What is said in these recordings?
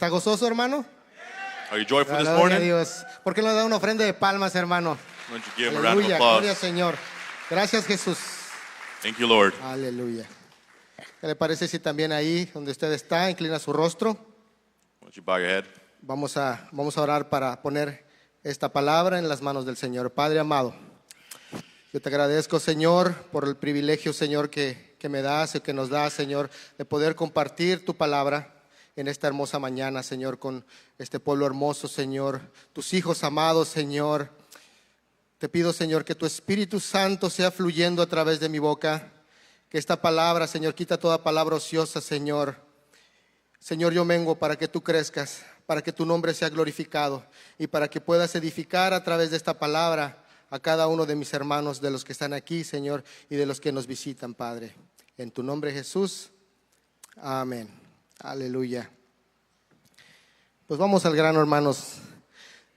¿Está gozoso, hermano? Are you joyful this Gloria a morning? Dios. ¿Por qué no le da una ofrenda de palmas, hermano? Why don't you give him a round of Aleluya, gloria al applause? Señor. Gracias, Jesús. Thank you, Lord. Aleluya. ¿Qué le parece si también ahí donde usted está inclina su rostro? Why don't you bow your head? Vamos a orar para poner esta palabra en las manos del Señor. Padre amado, yo te agradezco, Señor, por el privilegio, Señor, que me das y que nos das, Señor, de poder compartir tu palabra en esta hermosa mañana, Señor, con este pueblo hermoso, Señor, tus hijos amados, Señor. Te pido, Señor, que tu Espíritu Santo sea fluyendo a través de mi boca, que esta palabra, Señor, quita toda palabra ociosa, Señor. Señor, yo vengo para que tú crezcas, para que tu nombre sea glorificado y para que puedas edificar a través de esta palabra a cada uno de mis hermanos, de los que están aquí, Señor, y de los que nos visitan, Padre. En tu nombre, Jesús. Amén. Aleluya. Pues vamos al grano, hermanos.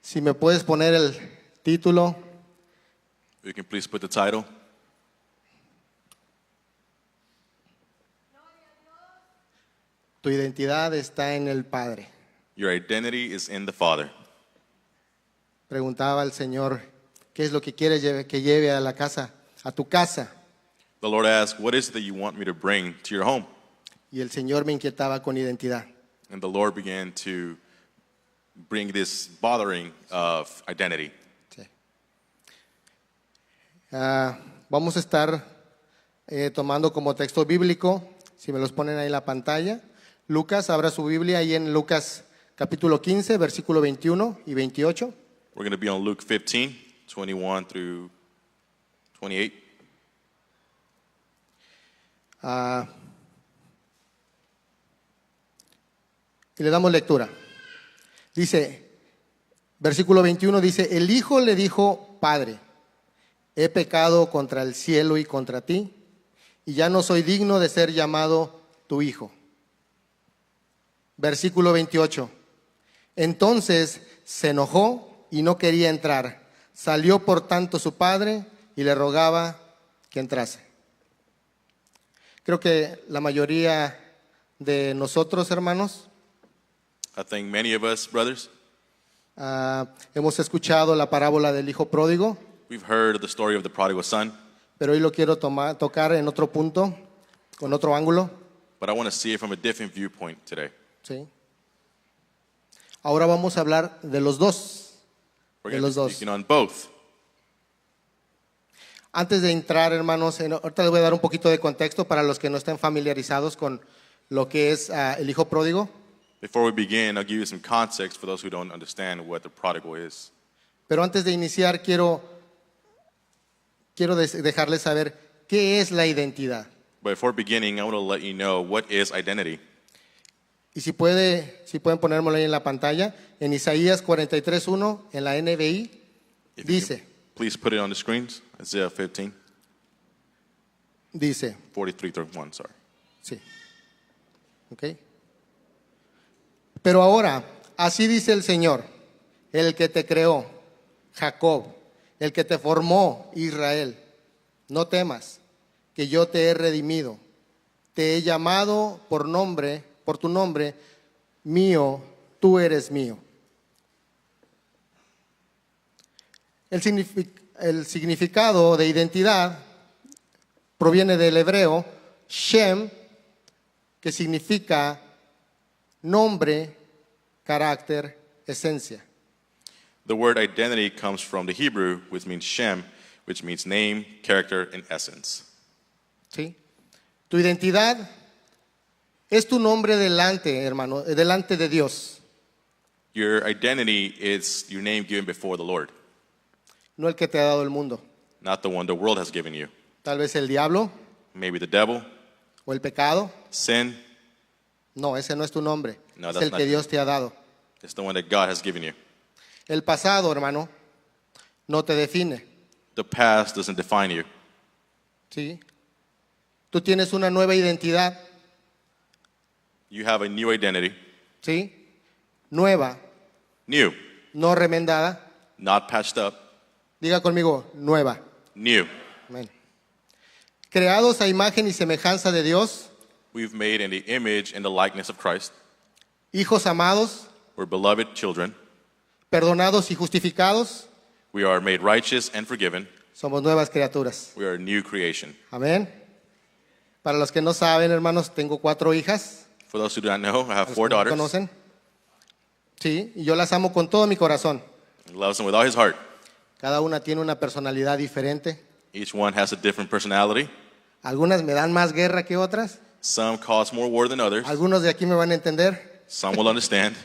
Si me puedes poner el título. You can please put the title. Tu identidad está en el Padre. Your identity is in the Father. Preguntaba al Señor, ¿qué es lo que quiere que lleve a la casa, a tu casa? The Lord asked, what is it that you want me to bring to your home? Y el Señor me inquietaba con identidad. And the Lord began to bring this bothering of identity. Sí. Vamos a estar tomando como texto bíblico, si me los ponen ahí en la pantalla, Lucas, abra su Biblia ahí en Lucas capítulo 15, versículo 21 y 28. We're going to be on Luke 15, 21 through 28. Y le damos lectura. Dice, versículo 21 dice, el hijo le dijo, Padre, he pecado contra el cielo y contra ti, y ya no soy digno de ser llamado tu hijo. Versículo 28, entonces se enojó y no quería entrar. Salió por tanto su padre y le rogaba que entrase. Creo que la mayoría de nosotros, hermanos, I think many of us, brothers, hemos escuchado la parábola del hijo pródigo, we've heard the story of the prodigal son, pero hoy lo quiero tocar en otro punto, con otro ángulo. but I want to see it from a different viewpoint today. ¿Sí? Ahora vamos a hablar de los dos. We're De going los to be dos. speaking on both. Antes de entrar, hermanos, ahorita les voy a dar un poquito de contexto para los que no estén familiarizados con lo que es el hijo pródigo. Before we begin, I'll give you some context for those who don't understand what the prodigal is. Pero antes de iniciar, quiero dejarles saber qué es la identidad. But before beginning, I want to let you know what is identity. Y si pueden ponérmelo ahí en la pantalla, en Isaías 43:1, en la NBI, If you dice, can, please put it on the screens. Isaiah 15, dice, 43-1, sorry. sí, ¿ok? Pero ahora, así dice el Señor, el que te creó, Jacob, el que te formó, Israel, no temas, que yo te he redimido, te he llamado por tu nombre, mío, tú eres mío. El significado de identidad proviene del hebreo Shem, que significa nombre, carácter, esencia. The word identity comes from the Hebrew, which means Shem, which means name, character, and essence. ¿Sí? Tu identidad es tu nombre delante, hermano, delante de Dios, Your identity is your name given before the Lord, no el que te ha dado el mundo. not the one the world has given you. Tal vez el diablo Maybe the devil, o el pecado. sin, No, ese no es tu nombre. No, Es that's el not que true. Dios te ha dado. it's the one that God has given you. El pasado, hermano, no te define. The past doesn't define you. ¿Sí? Tú tienes una nueva identidad, You have a new identity, ¿sí? Nueva, new, no remendada. not patched up, Diga conmigo, nueva. new. Amén. Creados a imagen y semejanza de Dios, We've made in the image and the likeness of Christ. hijos amados, We're beloved children. perdonados y justificados, We are made righteous and forgiven. somos nuevas criaturas. We are a new creation. Amén. Para los que no saben, hermanos, tengo 4 hijas. For those who do not know, I have Los 4 que no daughters. conocen. Sí, y yo las amo con todo mi corazón. He loves them with all his heart. Cada una tiene una personalidad diferente. Each one has a different personality. Algunas me dan más guerra que otras. Some cause more war than others. Algunos de aquí me van a entender. Some will understand.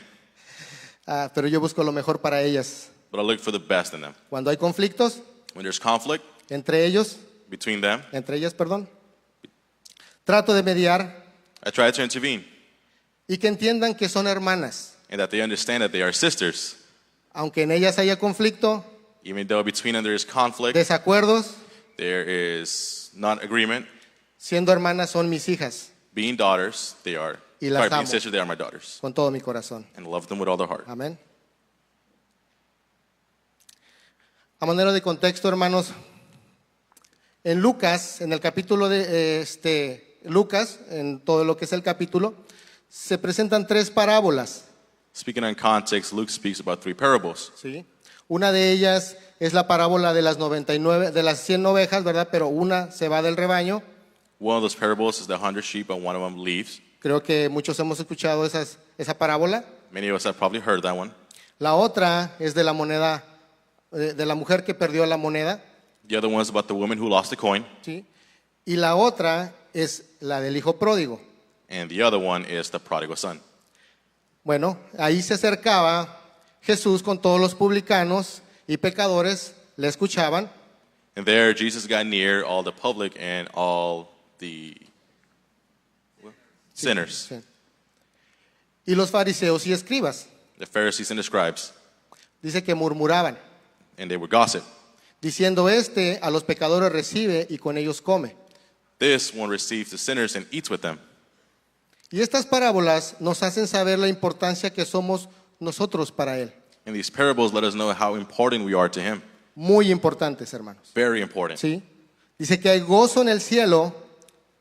Pero yo busco lo mejor para ellas. But I look for the best in them. Cuando hay conflictos When there's conflict entre ellos, between them, entre ellas, perdón, trato de mediar I try to intervene y que entiendan que son hermanas. and that they understand that they are sisters. Aunque en ellas haya conflicto, Even though between them there is conflict, desacuerdos, there is not agreement. siendo hermanas son mis hijas, Being daughters, they are. Y las Sorry, being amo. sisters, they are my daughters. con todo mi corazón. And love them with all their heart. Amén. A manera de contexto, hermanos, en Lucas, en el capítulo de Lucas, en todo lo que es el capítulo, se presentan 3 parábolas. Speaking in context, Luke speaks about 3 parables. ¿Sí? Una de ellas es la parábola de las 99, de las 100 ovejas, ¿verdad? Pero una se va del rebaño. One of those parables is the 100 sheep and one of them leaves. Creo que muchos hemos escuchado esa parábola. Many of us have probably heard that one. La otra es de la moneda, de la mujer que perdió la moneda. The other one is about the woman who lost the coin. ¿Sí? Y la otra es la del hijo pródigo. And the other one is the prodigal son. Bueno, ahí se acercaba Jesús con todos los publicanos y pecadores, le escuchaban. And there Jesus got near all the public and all the sinners, Sí. Y los fariseos y escribas. the Pharisees and the scribes, Dice que murmuraban, and they were gossip. diciendo a los pecadores recibe y con ellos come. This one receives the sinners and eats with them. Y estas parábolas nos hacen saber la importancia que somos nosotros para Él. And these parables let us know how important we are to him. Muy importantes, hermanos. Very important. ¿Sí? Dice que hay gozo en el cielo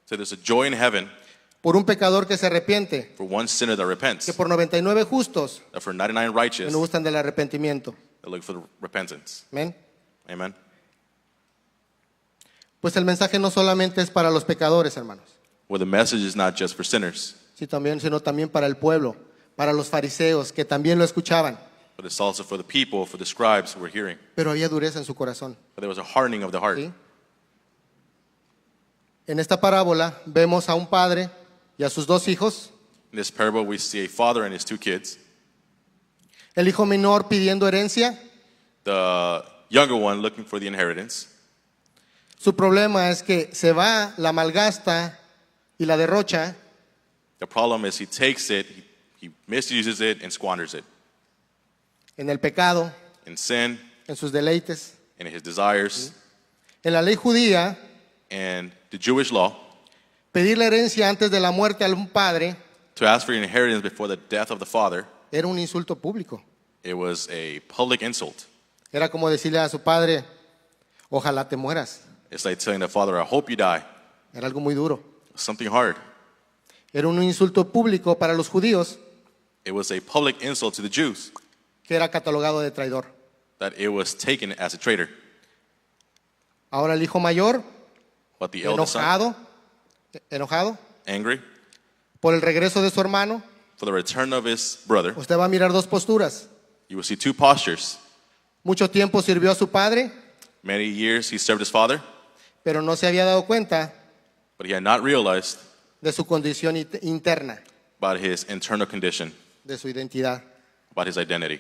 So there's a joy in heaven por un pecador que se arrepiente, for one sinner that repents, que por 99 justos that for 99 que righteous no gustan del arrepentimiento. that look for the repentance. Amén. Amen. Pues el mensaje no solamente es para los pecadores, hermanos, Well, the message is not just for sinners, sino también para el pueblo, para los fariseos que también lo escuchaban, but it's also for the people, for the scribes who were hearing. pero había dureza en su corazón. But there was a hardening of the heart. ¿Sí? En esta parábola vemos a un padre y a sus 2 hijos, In this parable, we see a father and his 2 kids. el hijo menor pidiendo herencia. The younger one looking for the inheritance. Su problema es que se va, la malgasta y la derrocha, The problem is he takes it, he misuses it, and squanders it en el pecado, in sin, en sus deleites. in his desires. En la ley judía, And the Jewish law, pedir la herencia antes de la muerte a un padre to ask for your inheritance before the death of the father, era un insulto público. it was a public insult. Era como decirle a su padre, ojalá te mueras. It's like telling the father, I hope you die. Era algo muy duro. Something hard. Era un insulto público para los judíos It was a public insult to the Jews, que era catalogado de traidor. that it was taken as a traitor. Ahora el hijo mayor, But the eldest son, enojado angry por el regreso de su hermano, for the return of his brother, usted va a mirar 2 posturas. you will see 2 postures. Mucho tiempo sirvió a su padre, Many years he served his father, pero no se había dado cuenta but he had not realized de su condición interna, about his internal condition, de su identidad, about his identity,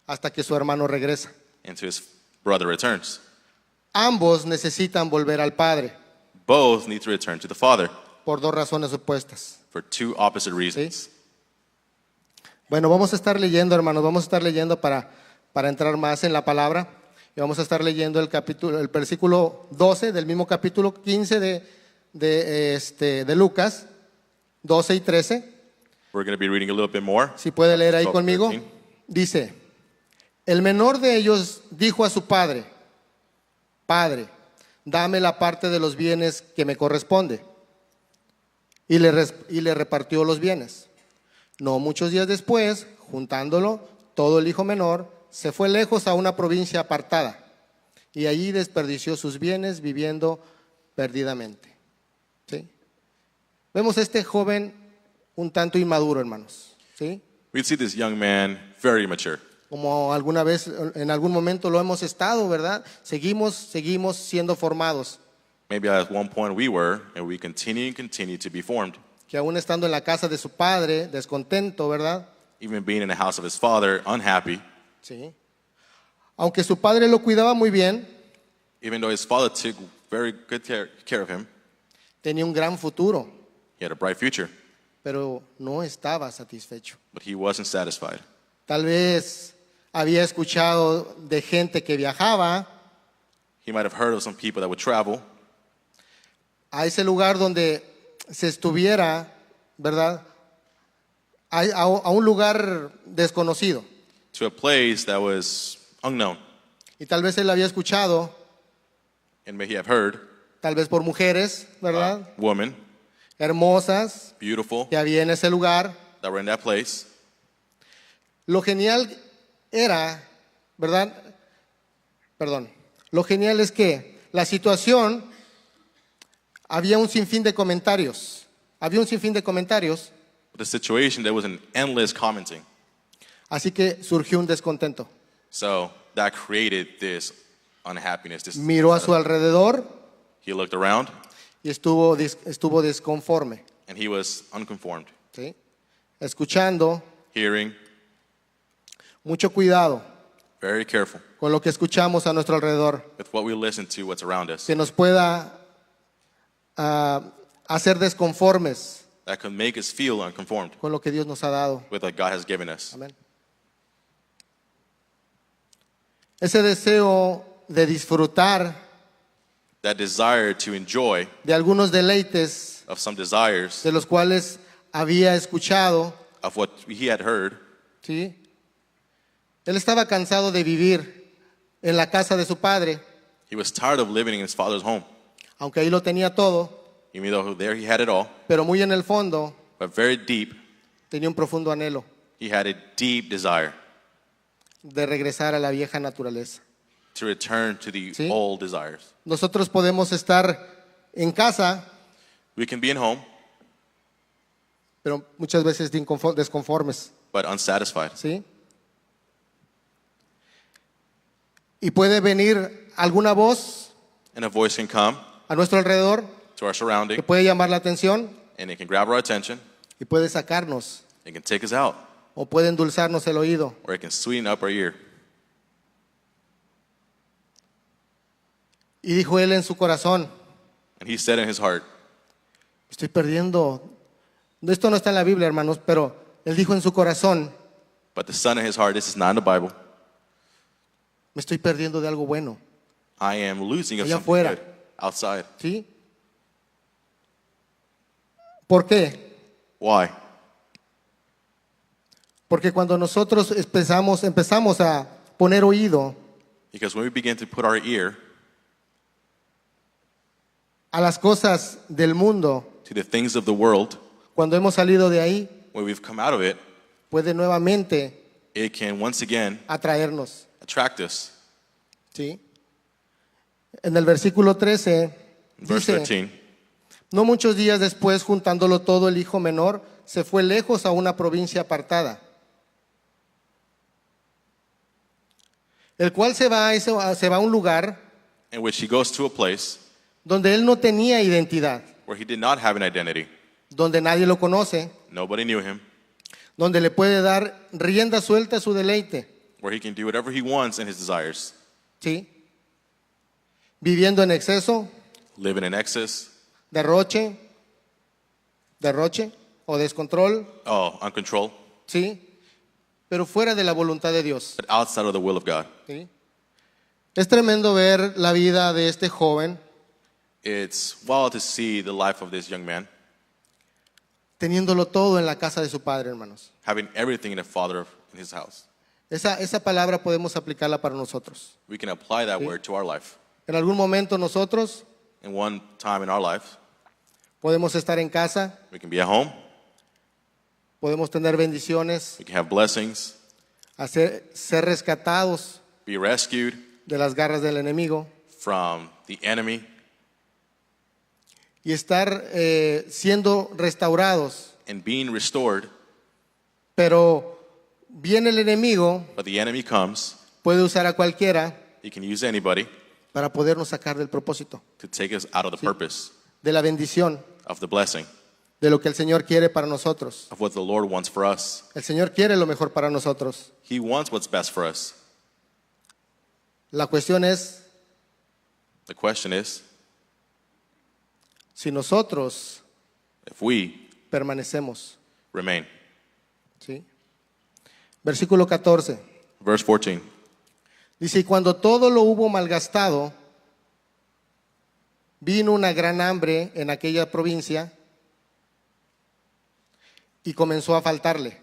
hasta que su hermano regresa. until his brother returns. Ambos necesitan volver al padre Both need to return to the father por 2 razones opuestas. for 2 opposite reasons. Bueno, vamos a estar leyendo, hermanos, vamos a estar leyendo para entrar más en la palabra. Y vamos a estar leyendo el versículo 12 del mismo capítulo 15 de Lucas, 12 y 13. We're going to be reading a little bit more. Si puede leer ahí 12, conmigo. 13. Dice, el menor de ellos dijo a su padre, Padre, dame la parte de los bienes que me corresponde. Y le repartió los bienes. No muchos días después, juntándolo, todo el hijo menor se fue lejos a una provincia apartada y allí desperdició sus bienes viviendo perdidamente. ¿Sí? Vemos a este joven un tanto inmaduro, hermanos. ¿Sí? We see this young man very mature. Como alguna vez, en algún momento lo hemos estado, ¿verdad? Seguimos siendo formados. Maybe at one point we were, and we continue and continue to be formed. Que aún estando en la casa de su padre, descontento, ¿verdad? Even being in the house of his father, unhappy. Sí. Aunque su padre lo cuidaba muy bien, Even though his father took very good care of him, tenía un gran futuro, he had a bright future, pero no estaba satisfecho. but he wasn't satisfied. Tal vez había escuchado de gente que viajaba He might have heard of some people that would travel a ese lugar donde se estuviera, ¿verdad? A un lugar desconocido. to a place that was unknown. Y tal vez él había escuchado, And may he have heard tal vez por mujeres, ¿verdad? women, Hermosas, beautiful, que había en ese lugar. that were in that place. Lo genial era, ¿verdad? Perdón. Lo genial es que la situación, había un sinfín de comentarios. Había un sinfín de comentarios. But the situation, there was an endless commenting. Así que surgió un descontento. So that created this unhappiness. Miró a su alrededor He looked around, y estuvo desconforme. and he was unconformed. ¿Sí? Escuchando, Hearing, mucho cuidado very careful con lo que escuchamos a nuestro alrededor, with what we listen to, what's around us, que nos pueda hacer desconformes that could make us feel unconformed con lo que Dios nos ha dado. with what God has given us. Amén. Ese deseo de disfrutar That desire to enjoy de algunos deleites of some desires de los cuales había escuchado, of what he had heard. ¿sí? Él estaba cansado de vivir en la casa de su padre, He was tired of living in his father's home. aunque ahí lo tenía todo, Even though there he had it all, pero muy en el fondo but very deep, tenía un profundo anhelo he had a deep desire de regresar a la vieja naturaleza. to return to the Sí. old desires. Nosotros podemos estar en casa, We can be in home, pero muchas veces desconformes, but unsatisfied. ¿sí? Y puede venir alguna voz And a voice can come a nuestro alrededor to our surrounding, que puede llamar la atención and it can grab our attention, y puede sacarnos it can take us out, o puede endulzarnos el oído. or it can sweeten up our ear. Y dijo él en su corazón, And he said in his heart, estoy perdiendo. Esto no está en la Biblia, hermanos, pero él dijo en su corazón, but the son in his heart, this is not in the Bible, me estoy perdiendo de algo bueno. I am losing of Allá something afuera. good outside. ¿Sí? ¿Por qué? Why? Porque cuando nosotros empezamos a poner oído Because when we begin to put our ear a las cosas del mundo, to the things of the world, cuando hemos salido de ahí, when we've come out of it, puede nuevamente it can once again atraernos. attract us. ¿Sí? En el versículo 13 Verse dice, 13, no muchos días después, juntándolo todo, el hijo menor se fue lejos a una provincia apartada, el cual se va a un lugar in which he goes to a place donde él no tenía identidad, where he did not have an identity. donde nadie lo conoce, Nobody knew him, donde le puede dar rienda suelta a su deleite, where he can do whatever he wants in his desires, ¿sí? Viviendo en exceso, living in excess, derroche o descontrol, uncontrolled, ¿sí? Pero fuera de la voluntad de Dios, but outside of the will of God. ¿sí? Es tremendo ver la vida de este joven It's wild to see the life of this young man, teniéndolo todo en la casa de su padre, hermanos. having everything in in his house. Esa palabra podemos aplicarla para nosotros. We can apply that Sí. word to our life. En algún momento nosotros In one time in our life, podemos estar en casa, we can be at home, podemos tener bendiciones, We can have blessings, ser rescatados be rescued de las garras del enemigo from the enemy, y estar siendo restaurados. and being restored. Pero viene el enemigo, But the enemy comes. puede usar a cualquiera He can use anybody para podernos sacar del propósito, to take us out of the purpose de la bendición, of the blessing, de lo que el Señor quiere para nosotros. of what the Lord wants for us. El Señor quiere lo mejor para nosotros. He wants what's best for us. La cuestión es The question is, si nosotros if we permanecemos. remain. ¿Sí? Versículo 14. Verse 14. Dice, y cuando todo lo hubo malgastado, vino una gran hambre en aquella provincia y comenzó a faltarle.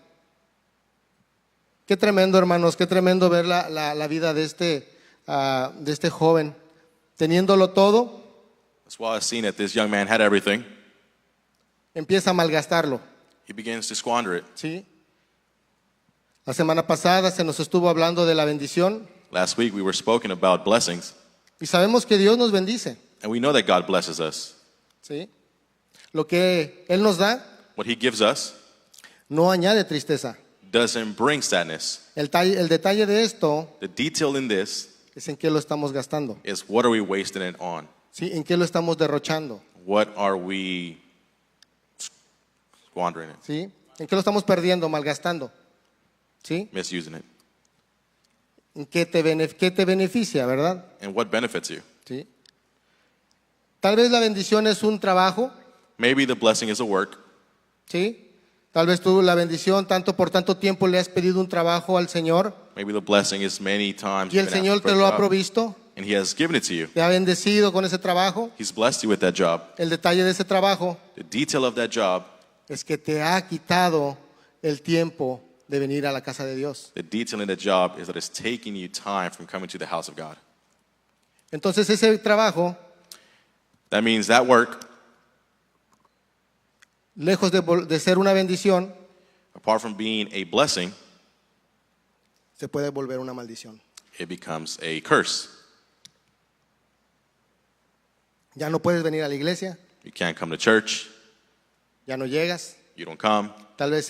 Qué tremendo, hermanos, qué tremendo ver la vida de este joven. Teniéndolo todo, That's why I've seen that this young man had everything. empieza a malgastarlo. He begins to squander it. ¿Sí? La semana pasada se nos estuvo hablando de la bendición Last week we were spoken about blessings, y sabemos que Dios nos bendice. and we know that God blesses us. ¿Sí? Lo que Él nos da What he gives us no añade tristeza. doesn't bring sadness. El detalle de esto The detail in this es en qué lo estamos gastando, is what are we wasting it on? ¿sí? En qué lo estamos derrochando, What are we squandering it, ¿sí? En qué lo estamos perdiendo, malgastando, ¿sí? misusing it? En qué te beneficia, ¿verdad? And what benefits you? ¿Sí? Tal vez la bendición es un trabajo, Maybe the blessing is a work. ¿sí? Tal vez tú la bendición por tanto tiempo le has pedido un trabajo al Señor Maybe the blessing is many times y el you've been Señor asked for te a lo ha job, provisto, and he has given it to you. te ha bendecido con ese trabajo. He's blessed you with that job. El detalle de ese trabajo The detail of that job, es que te ha quitado el tiempo de venir a la casa de Dios. the detail in that job is that it's taking you time from coming to the house of God. Entonces ese trabajo, That means that work, lejos de ser una bendición, apart from being a blessing, se puede volver una maldición. it becomes a curse. Ya no puedes venir a la iglesia, You can't come to church. ya no llegas. You don't come. Tal vez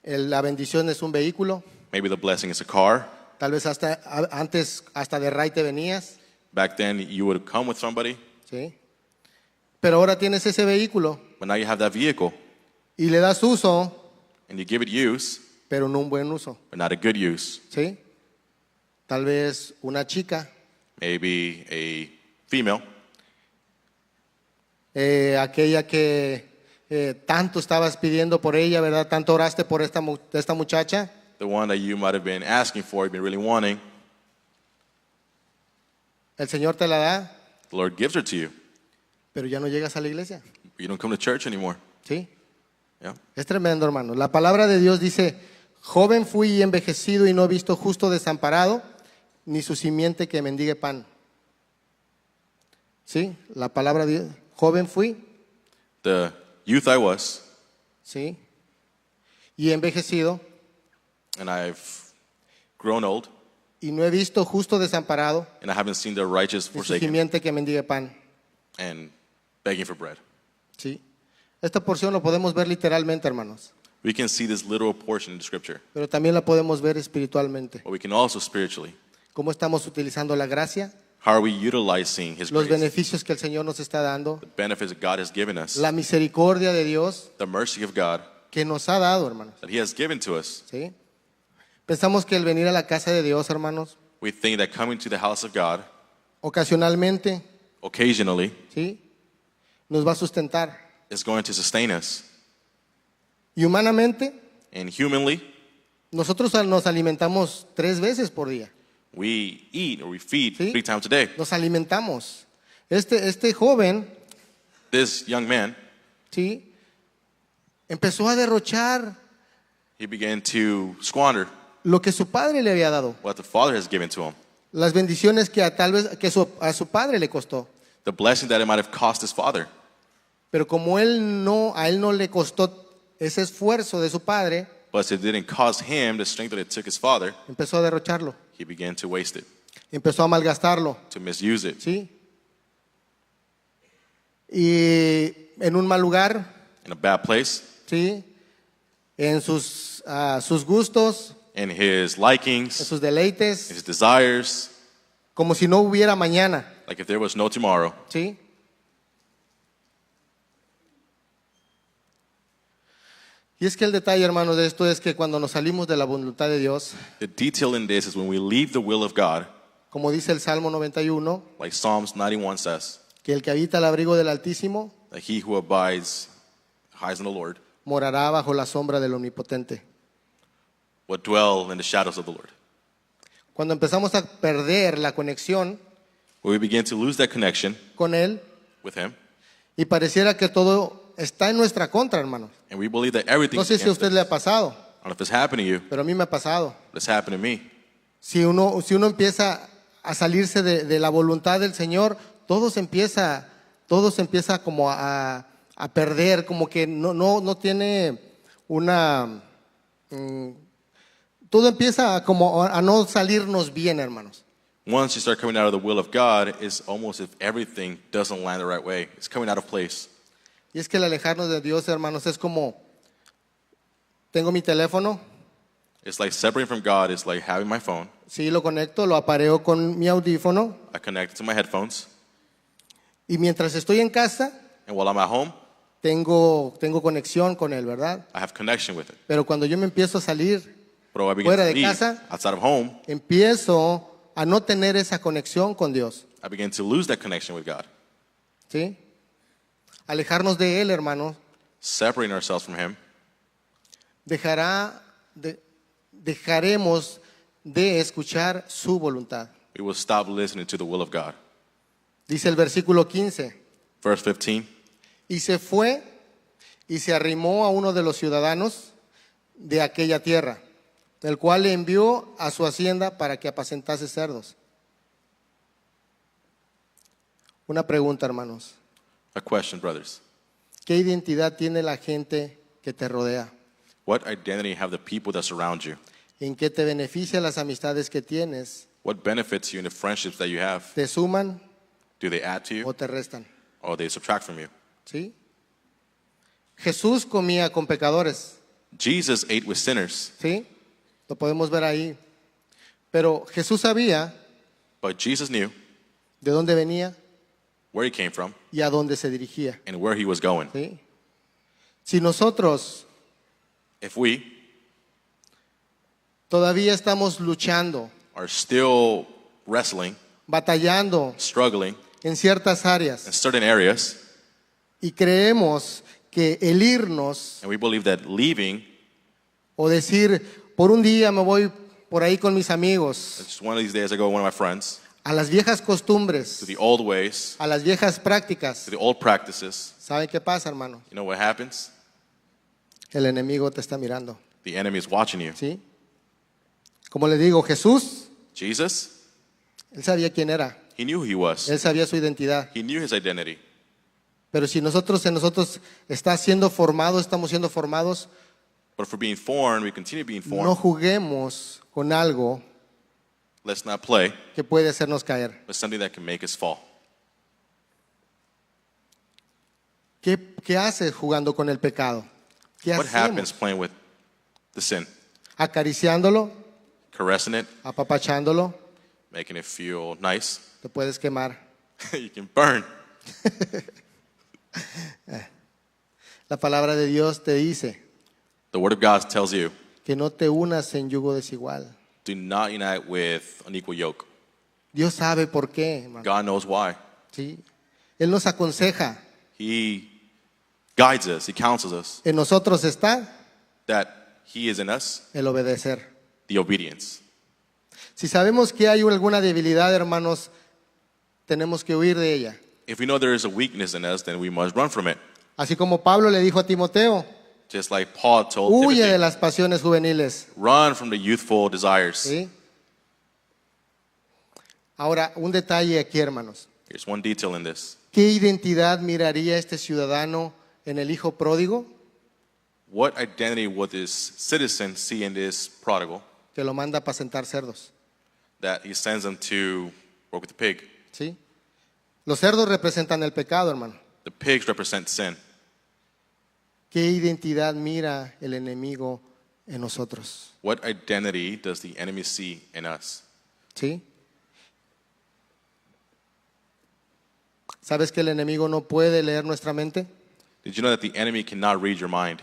la bendición es un vehículo, Maybe the blessing is a car. tal vez antes hasta de raite venías, Back then, you would come with somebody, ¿sí? Pero ahora tienes ese vehículo but now you have that vehicle, y le das uso, and you give it use, pero no un buen uso, but not a good use. ¿sí? Tal vez una chica, Maybe a female, aquella que tanto estabas pidiendo por ella, ¿verdad? Tanto oraste por esta muchacha. the one that you might have been asking for, you've been really wanting. El Señor te la da, The Lord gives her to you. pero ya no llegas a la iglesia, You don't come to church anymore. ¿sí? Yeah. Es tremendo, hermano. La palabra de Dios dice, joven fui y envejecido y no he visto justo desamparado, ni su simiente que mendigue pan. ¿Sí? La palabra de Dios, joven fui, The youth I was, ¿sí? Y envejecido and I've grown old, y no he visto justo desamparado, and I haven't seen the righteous ni su forsaken simiente que mendigue pan. and begging for bread. ¿Sí? Esta porción lo podemos ver literalmente, hermanos, We can see this literal portion in the scripture, pero también la podemos ver espiritualmente. but we can also spiritually. Cómo estamos utilizando la gracia, How are we utilizing His los grace, beneficios que el Señor nos está dando, the benefits that God has given us, la misericordia de Dios the mercy of God que nos ha dado, hermanos. that He has given to us? ¿Sí? Pensamos que el venir a la casa de Dios, hermanos, We think that coming to the house of God ocasionalmente, occasionally ¿sí? Nos va a sustentar. is going to sustain us. Y humanamente, And humanly, nosotros nos alimentamos 3 veces por día. we eat or we feed ¿Sí? 3 times a day. Nos alimentamos. Este joven, This young man, ¿sí? Empezó a derrochar he began to squander lo que su padre le había dado. what the Father has given to him. Las bendiciones que tal vez a su padre le costó. The blessing that it might have cost his father. Pero como a él no le costó ese esfuerzo de su padre, but it didn't cause him the strength that it took his father. empezó a derrocharlo, He began to waste it, empezó a malgastarlo, to misuse it ¿sí? Y en un mal lugar, in a bad place, ¿sí? En sus gustos, in his en likings, sus deleites, his desires, como si no hubiera mañana, like if there was no tomorrow. ¿sí? Y es que el detalle, hermanos, de esto es que cuando nos salimos de la voluntad de Dios, The detail in this is when we leave the will of God, como dice el Salmo 91, like Psalms 91 says, que el que habita al abrigo del Altísimo that he who abides hides in the Lord morará bajo la sombra del Omnipotente. will dwell in the shadows of the Lord. Cuando empezamos a perder la conexión When we begin to lose that connection con Él with him, y pareciera que todo está en nuestra contra, hermanos. and we believe that everything No is sé si a against usted us. le ha pasado, I don't know if it's happened to you, pero a mí me ha pasado. but it's happened to me. Si uno empieza a salirse de la voluntad del Señor, todo se empieza como a perder, como que no tiene una... todo empieza como a no salirnos bien, hermanos. Once you start coming out of the will of God, it's almost if everything doesn't land the right way. It's coming out of place. Y es que el alejarnos de Dios, hermanos, es como, tengo mi teléfono, It's like separating from God is like having my phone. sí, lo conecto, lo apareo con mi audífono, I connect it to my headphones, y mientras estoy en casa, and while I'm at home, tengo conexión con Él, ¿verdad? I have connection with it. Pero cuando yo me empiezo a salir, But when I begin Fuera to de leave casa. outside of home, empiezo a no tener esa conexión con Dios, I begin to lose that connection with God. ¿sí? Alejarnos de Él, hermano, Separating ourselves from Him, dejaremos de escuchar su voluntad. we will stop listening to the will of God. Dice el versículo 15, Verse 15. y se fue y se arrimó a uno de los ciudadanos de aquella tierra, el cual le envió a su hacienda para que apacentase cerdos. Una pregunta, hermanos. A question, brothers. ¿Qué identidad tiene la gente que te rodea? What identity have the people that surround you? ¿En qué te beneficia las amistades que tienes? What benefits you in the friendships that you have? ¿Te suman Do they add to you o te restan? or they subtract from you? ¿Sí? Jesús comía con pecadores, Jesus ate with sinners, ¿sí? Lo podemos ver ahí. Pero Jesús sabía but Jesus knew de dónde venía where he came from y a dónde se dirigía, and where he was going. ¿sí? Si nosotros If we todavía estamos luchando, are still wrestling, batallando struggling en ciertas in áreas certain areas, y creemos que el irnos and we believe that leaving, o decir, por un día me voy por ahí con mis amigos, just one of these days I go with one of my friends, a las viejas costumbres, to the old ways, a las viejas prácticas, to the old practices, ¿saben qué pasa, hermano? you know what happens? El enemigo te está mirando, The enemy is watching you. ¿sí? Como le digo, Jesús, Jesus, él sabía quién era, he knew who he was. él sabía su identidad. He knew his identity. Pero si en nosotros está siendo formado, estamos siendo formados, But for being formed, we continue being formed. no juguemos con algo Let's not play que puede hacernos caer. with something that can make us fall. ¿Qué haces jugando con el pecado? ¿Qué What happens hacemos? playing with the sin? Acariciándolo, Caressing it, apapachándolo, making it feel nice. te puedes quemar. You can burn. La palabra de Dios te dice The Word of God tells you, que no te unas en yugo desigual. do not unite with an equal yoke. Dios sabe por qué, hermano. God knows why. ¿Sí? Él nos aconseja. He guides us. He counsels us En nosotros está that He is in us, el obedecer. the obedience. Si sabemos que hay alguna debilidad, hermanos, tenemos que huir de ella. If we know there is a weakness in us, then we must run from it. Así como Pablo le dijo a Timoteo, Just like Paul told huye de Timothy, las pasiones juveniles. run from the youthful desires. ¿Sí? Ahora, un detalle aquí, hermanos. Here's one detail in this. ¿Qué identidad miraría este ciudadano en el hijo pródigo? What identity would this citizen see in this prodigal que lo manda a apacentar cerdos? that he sends him to work with the pig? ¿Sí? Los cerdos representan el pecado, hermano. The pigs represent sin. ¿Qué identidad mira el enemigo en nosotros? What identity does the enemy see in us? ¿Sí? ¿Sabes que el enemigo no puede leer nuestra mente? Did you know that the enemy cannot read your mind?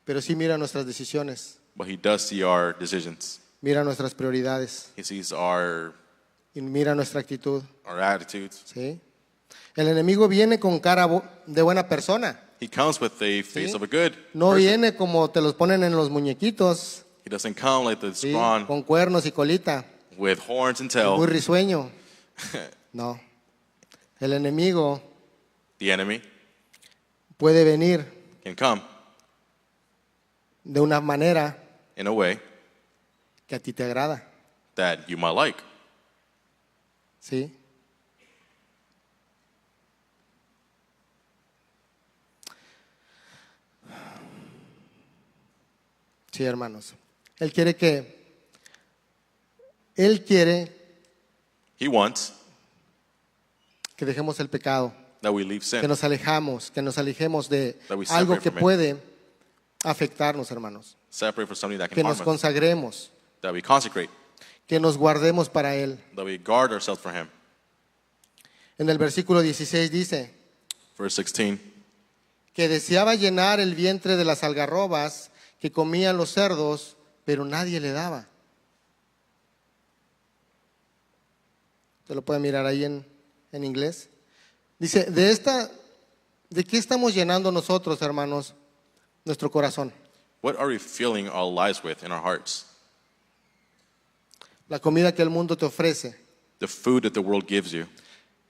Pero sí mira nuestras decisiones, But he does see our decisions. mira nuestras prioridades He sees our y mira nuestra actitud. attitudes. ¿Sí? El enemigo viene con cara de buena persona. He comes with the face ¿Sí? of a good No person. viene como te los ponen en los muñequitos, He doesn't come like the ¿sí? spawn Con cuernos y colita, with horns and muy tail. risueño. No. El enemigo The enemy puede venir can come de una manera in a way que a ti te agrada. that you might like. ¿Sí? Sí, hermanos. Él quiere He wants que dejemos el pecado, that we leave sin, que nos alejemos de That we algo separate que from it. puede afectarnos, hermanos. separate from something that Que can nos harm us, consagremos, that we consecrate, que nos guardemos para Él. that we guard ourselves for him. En el versículo 16 dice Verse 16, que deseaba llenar el vientre de las algarrobas que comían los cerdos, pero nadie le daba. ¿Se lo puede mirar ahí en inglés? Dice, ¿de qué estamos llenando nosotros, hermanos, nuestro corazón? what are we filling our lives with in our hearts? La comida que el mundo te ofrece, The food that the world gives you,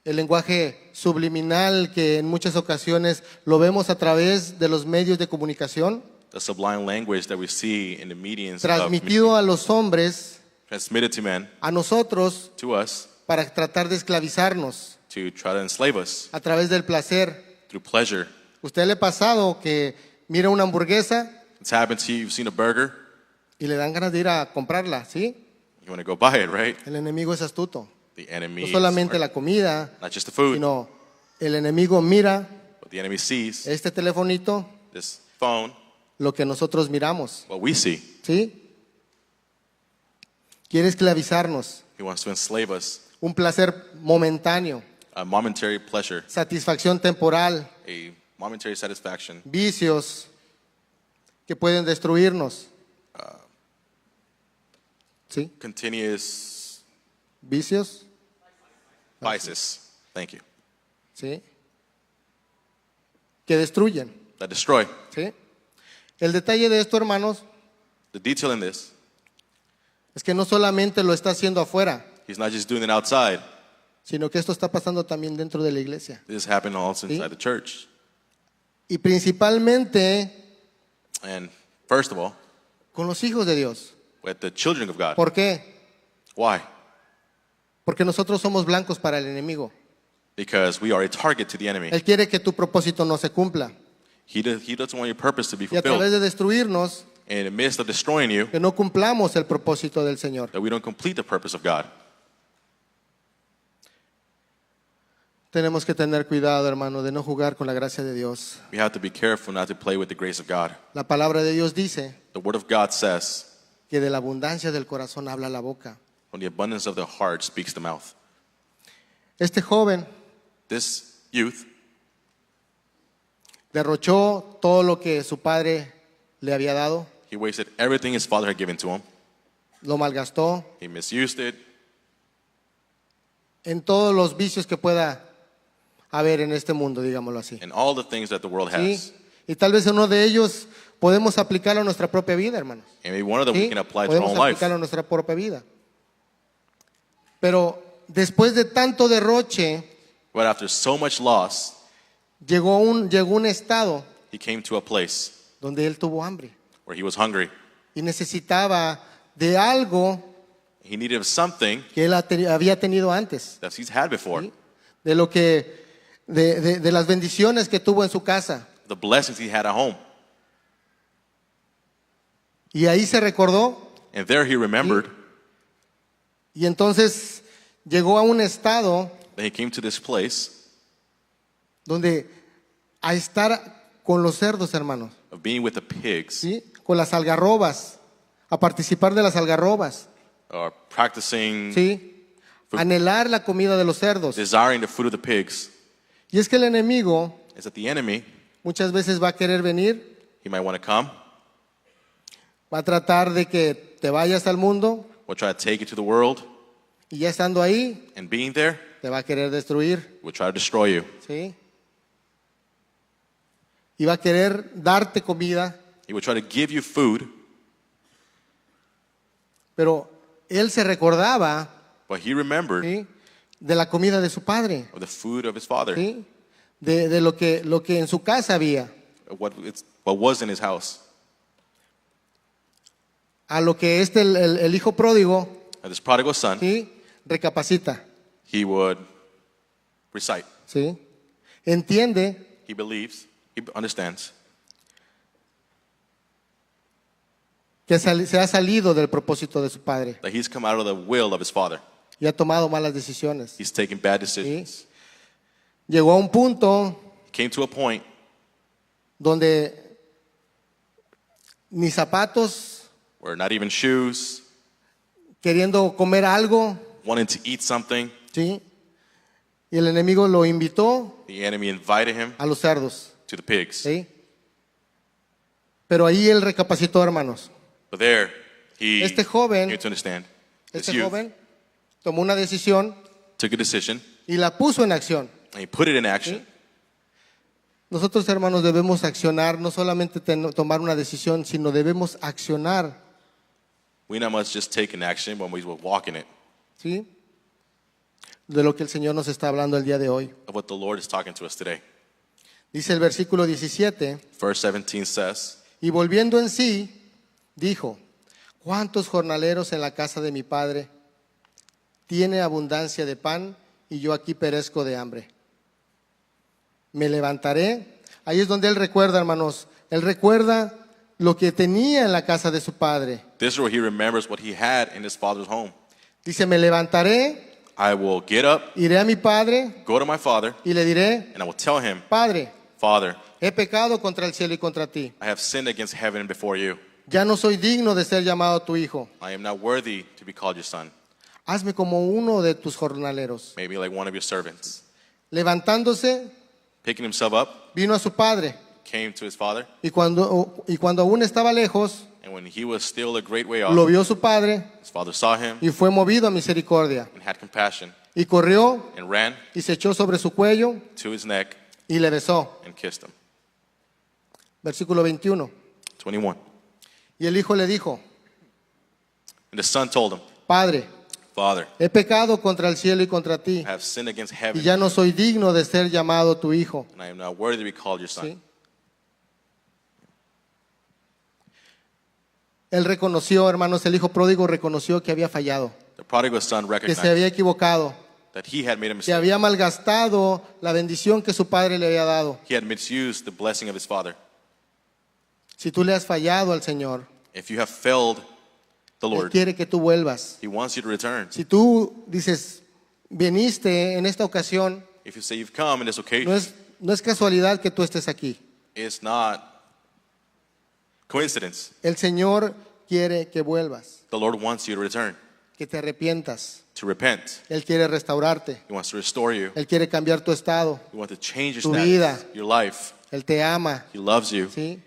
el lenguaje subliminal que en muchas ocasiones lo vemos a través de los medios de comunicación, the sublime language that we see in the medians transmitido a los hombres, transmitted to men, a nosotros, to us, para tratar de esclavizarnos to try to enslave us a través del placer. through pleasure. ¿Usted le ha pasado que mira una hamburguesa It's happened to you. You've seen a burger, y le dan ganas de ir a comprarla? ¿Sí? you want to go buy it, right? El enemigo es astuto. The enemy No is solamente smart. la comida, Not just the food, sino el enemigo mira but the enemy sees este telefonito, this phone, lo que nosotros miramos. what we see. ¿Sí? Quiere esclavizarnos. He wants to enslave us. Un placer momentáneo, A momentary pleasure, satisfacción temporal, a momentary satisfaction, vicios que pueden destruirnos. ¿Sí? continuous Vicios. vices. Thank you. ¿Sí? Que destruyen. That destroy. ¿Sí? El detalle de esto, hermanos, The detail in this, es que no solamente lo está haciendo afuera, he's not just doing it outside. sino que esto está pasando también dentro de la iglesia. This is happening also Sí. inside the church. Y principalmente And first of all, con los hijos de Dios. with the children of God. ¿Por qué? Why? Porque nosotros somos blancos para el enemigo. Because we are a target to the enemy. Él quiere que tu propósito no se cumpla. He doesn't want your purpose to be Y a través fulfilled. de destruirnos, And in the midst of destroying you, que no cumplamos el propósito del Señor. that we don't complete the purpose of God. Tenemos que tener cuidado, hermano, de no jugar con la gracia de Dios. We have to be careful not to play with the grace of God. La palabra de Dios dice The word of God says, que de la abundancia del corazón habla la boca. from the abundance of the heart speaks the mouth. Este joven This youth derrochó todo lo que su padre le había dado, he wasted everything his father had given to him. lo malgastó He misused it en todos los vicios que pueda haber en este mundo, digámoslo así. and all the things that the world has. ¿Sí? Y tal vez uno de ellos podemos aplicarlo a nuestra propia vida, hermanos. And maybe one of them ¿Sí? we can apply to our Podemos own life. aplicarlo a nuestra propia vida. Pero después de tanto derroche, But after so much loss, llegó un estado he came to a place donde él tuvo hambre where he was hungry. y necesitaba de algo He needed something que él había tenido antes, that he's had before. ¿sí? De lo que de las bendiciones que tuvo en su casa. The blessings he had at home. Y ahí se recordó And there he remembered y entonces llegó a un estado that he came to this place donde a estar con los cerdos, hermanos, of being with the pigs, ¿sí? Con las algarrobas, a participar de las algarrobas, practicing, ¿sí? Anhelar la comida de los cerdos. desiring the food of the pigs. Y es que el enemigo Is that the enemy, muchas veces va a querer venir, he might want to come, va a tratar de que te vayas al mundo will try to take you to the world, y ya estando ahí and being there, te va a querer destruir, will try to destroy you. ¿sí? Y va a querer darte comida, He will try to give you food, pero él se recordaba, but he remembered ¿sí? De la comida de su padre, of the food of his father, ¿sí? De lo que en su casa había, of what was in his house. a lo que el hijo pródigo, And this prodigal son, ¿sí? Recapacita, he would recite. ¿sí? Entiende He believes, he understands que se ha salido del propósito de su padre that he's come out of the will of his father. y ha tomado malas decisiones. He's taken bad decisions. Llegó a un punto He came to a point donde ni zapatos, where not even shoes, queriendo comer algo, wanting to eat something, ¿sí? Y el enemigo lo invitó the enemy invited him a los cerdos, to the pigs. ¿sí? Pero ahí él recapacitó, hermanos. But there, he Este joven, came to understand. This Este youth joven tomó una decisión took a decision y la puso en acción. and he put it in action. Nosotros, hermanos, debemos accionar, no solamente tomar una decisión, sino debemos accionar, We not must just take an action when we will walk in it, ¿sí? De lo que el Señor nos está hablando el día de hoy. of what the Lord is talking to us today. Dice el versículo 17, Verse 17 says, y volviendo en sí, dijo, ¿cuántos jornaleros en la casa de mi padre tiene abundancia de pan y yo aquí perezco de hambre? Me levantaré. Ahí es donde él recuerda, hermanos, él recuerda lo que tenía en la casa de su padre. this is where he remembers what he had in his father's home. Dice, me levantaré, I will get up, iré a mi padre go to my father, y le diré, and I will tell him, Padre, Father, he pecado contra el cielo y contra ti. I have sinned against heaven and before you. Ya no soy digno de ser llamado tu hijo. I am not worthy to be called your son. Hazme como uno de tus jornaleros. Maybe like one of your servants. Levantándose, Picking himself up, vino a su padre. came to his father, Y cuando aún estaba lejos, and when he was still a great way lo off, vio su padre his father saw him y fue movido a misericordia. and had compassion Y corrió and ran y se echó sobre su cuello to his neck y le besó. and kissed him. Versículo 21. 21. Y el hijo le dijo, And the son told him, Padre, Father, he pecado contra el cielo y contra ti, I have sinned against y heaven, ya no soy digno de ser llamado tu hijo. and I am not worthy to be called your son. ¿Sí? Él reconoció, hermanos, el hijo pródigo reconoció que había fallado, The prodigal son que se recognized había equivocado, that he had made a que mistake. había malgastado la bendición que su padre le había dado. He had misused the blessing of his father. Si tú le has fallado al Señor, If you have failed the Él Lord, quiere que tú vuelvas. he wants you to return. Si tú dices, viniste en esta ocasión, If you say you've come in this occasion, no es casualidad que tú estés aquí. it's not coincidence. El Señor quiere que vuelvas, The Lord wants you to return, que te arrepientas. to repent. Él quiere restaurarte. He wants to restore you. Él quiere cambiar tu estado. He wants to change your Tu status, vida. your life. Él te ama. He loves you. ¿Sí?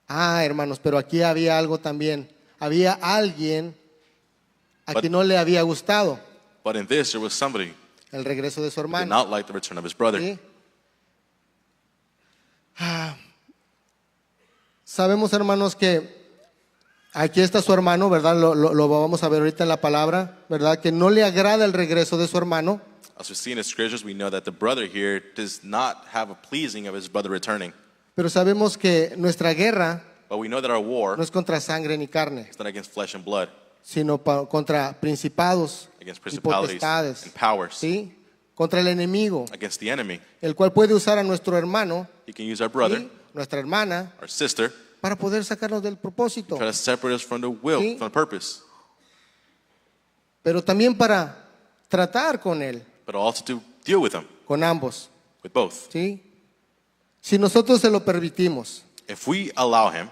Ah, hermanos, pero aquí había algo también. Había alguien a But- quien no le había gustado But in this, there was somebody el regreso de su who did hermano. not like the return of his brother. ¿Sí? Ah, sabemos, hermanos, que aquí está su hermano, ¿verdad? Lo vamos a ver ahorita en la palabra, ¿verdad? Que no le agrada el regreso de su hermano. As we see in the scriptures, we know that the brother here does not have a pleasing of his brother returning. Pero sabemos que nuestra guerra But we know that our war no es contra sangre ni carne, is not against flesh and blood, sino contra principados against y principalities potestades, and powers, ¿sí? Contra el enemigo, against the enemy. el cual puede usar a nuestro hermano He can use our brother, y nuestra hermana our sister, para poder sacarnos del propósito, Try to separate us from the will, Sí. from the purpose, pero también para tratar con Él, but also to deal with them, con ambos. with both. ¿Sí? Si nosotros se lo permitimos, If we allow him,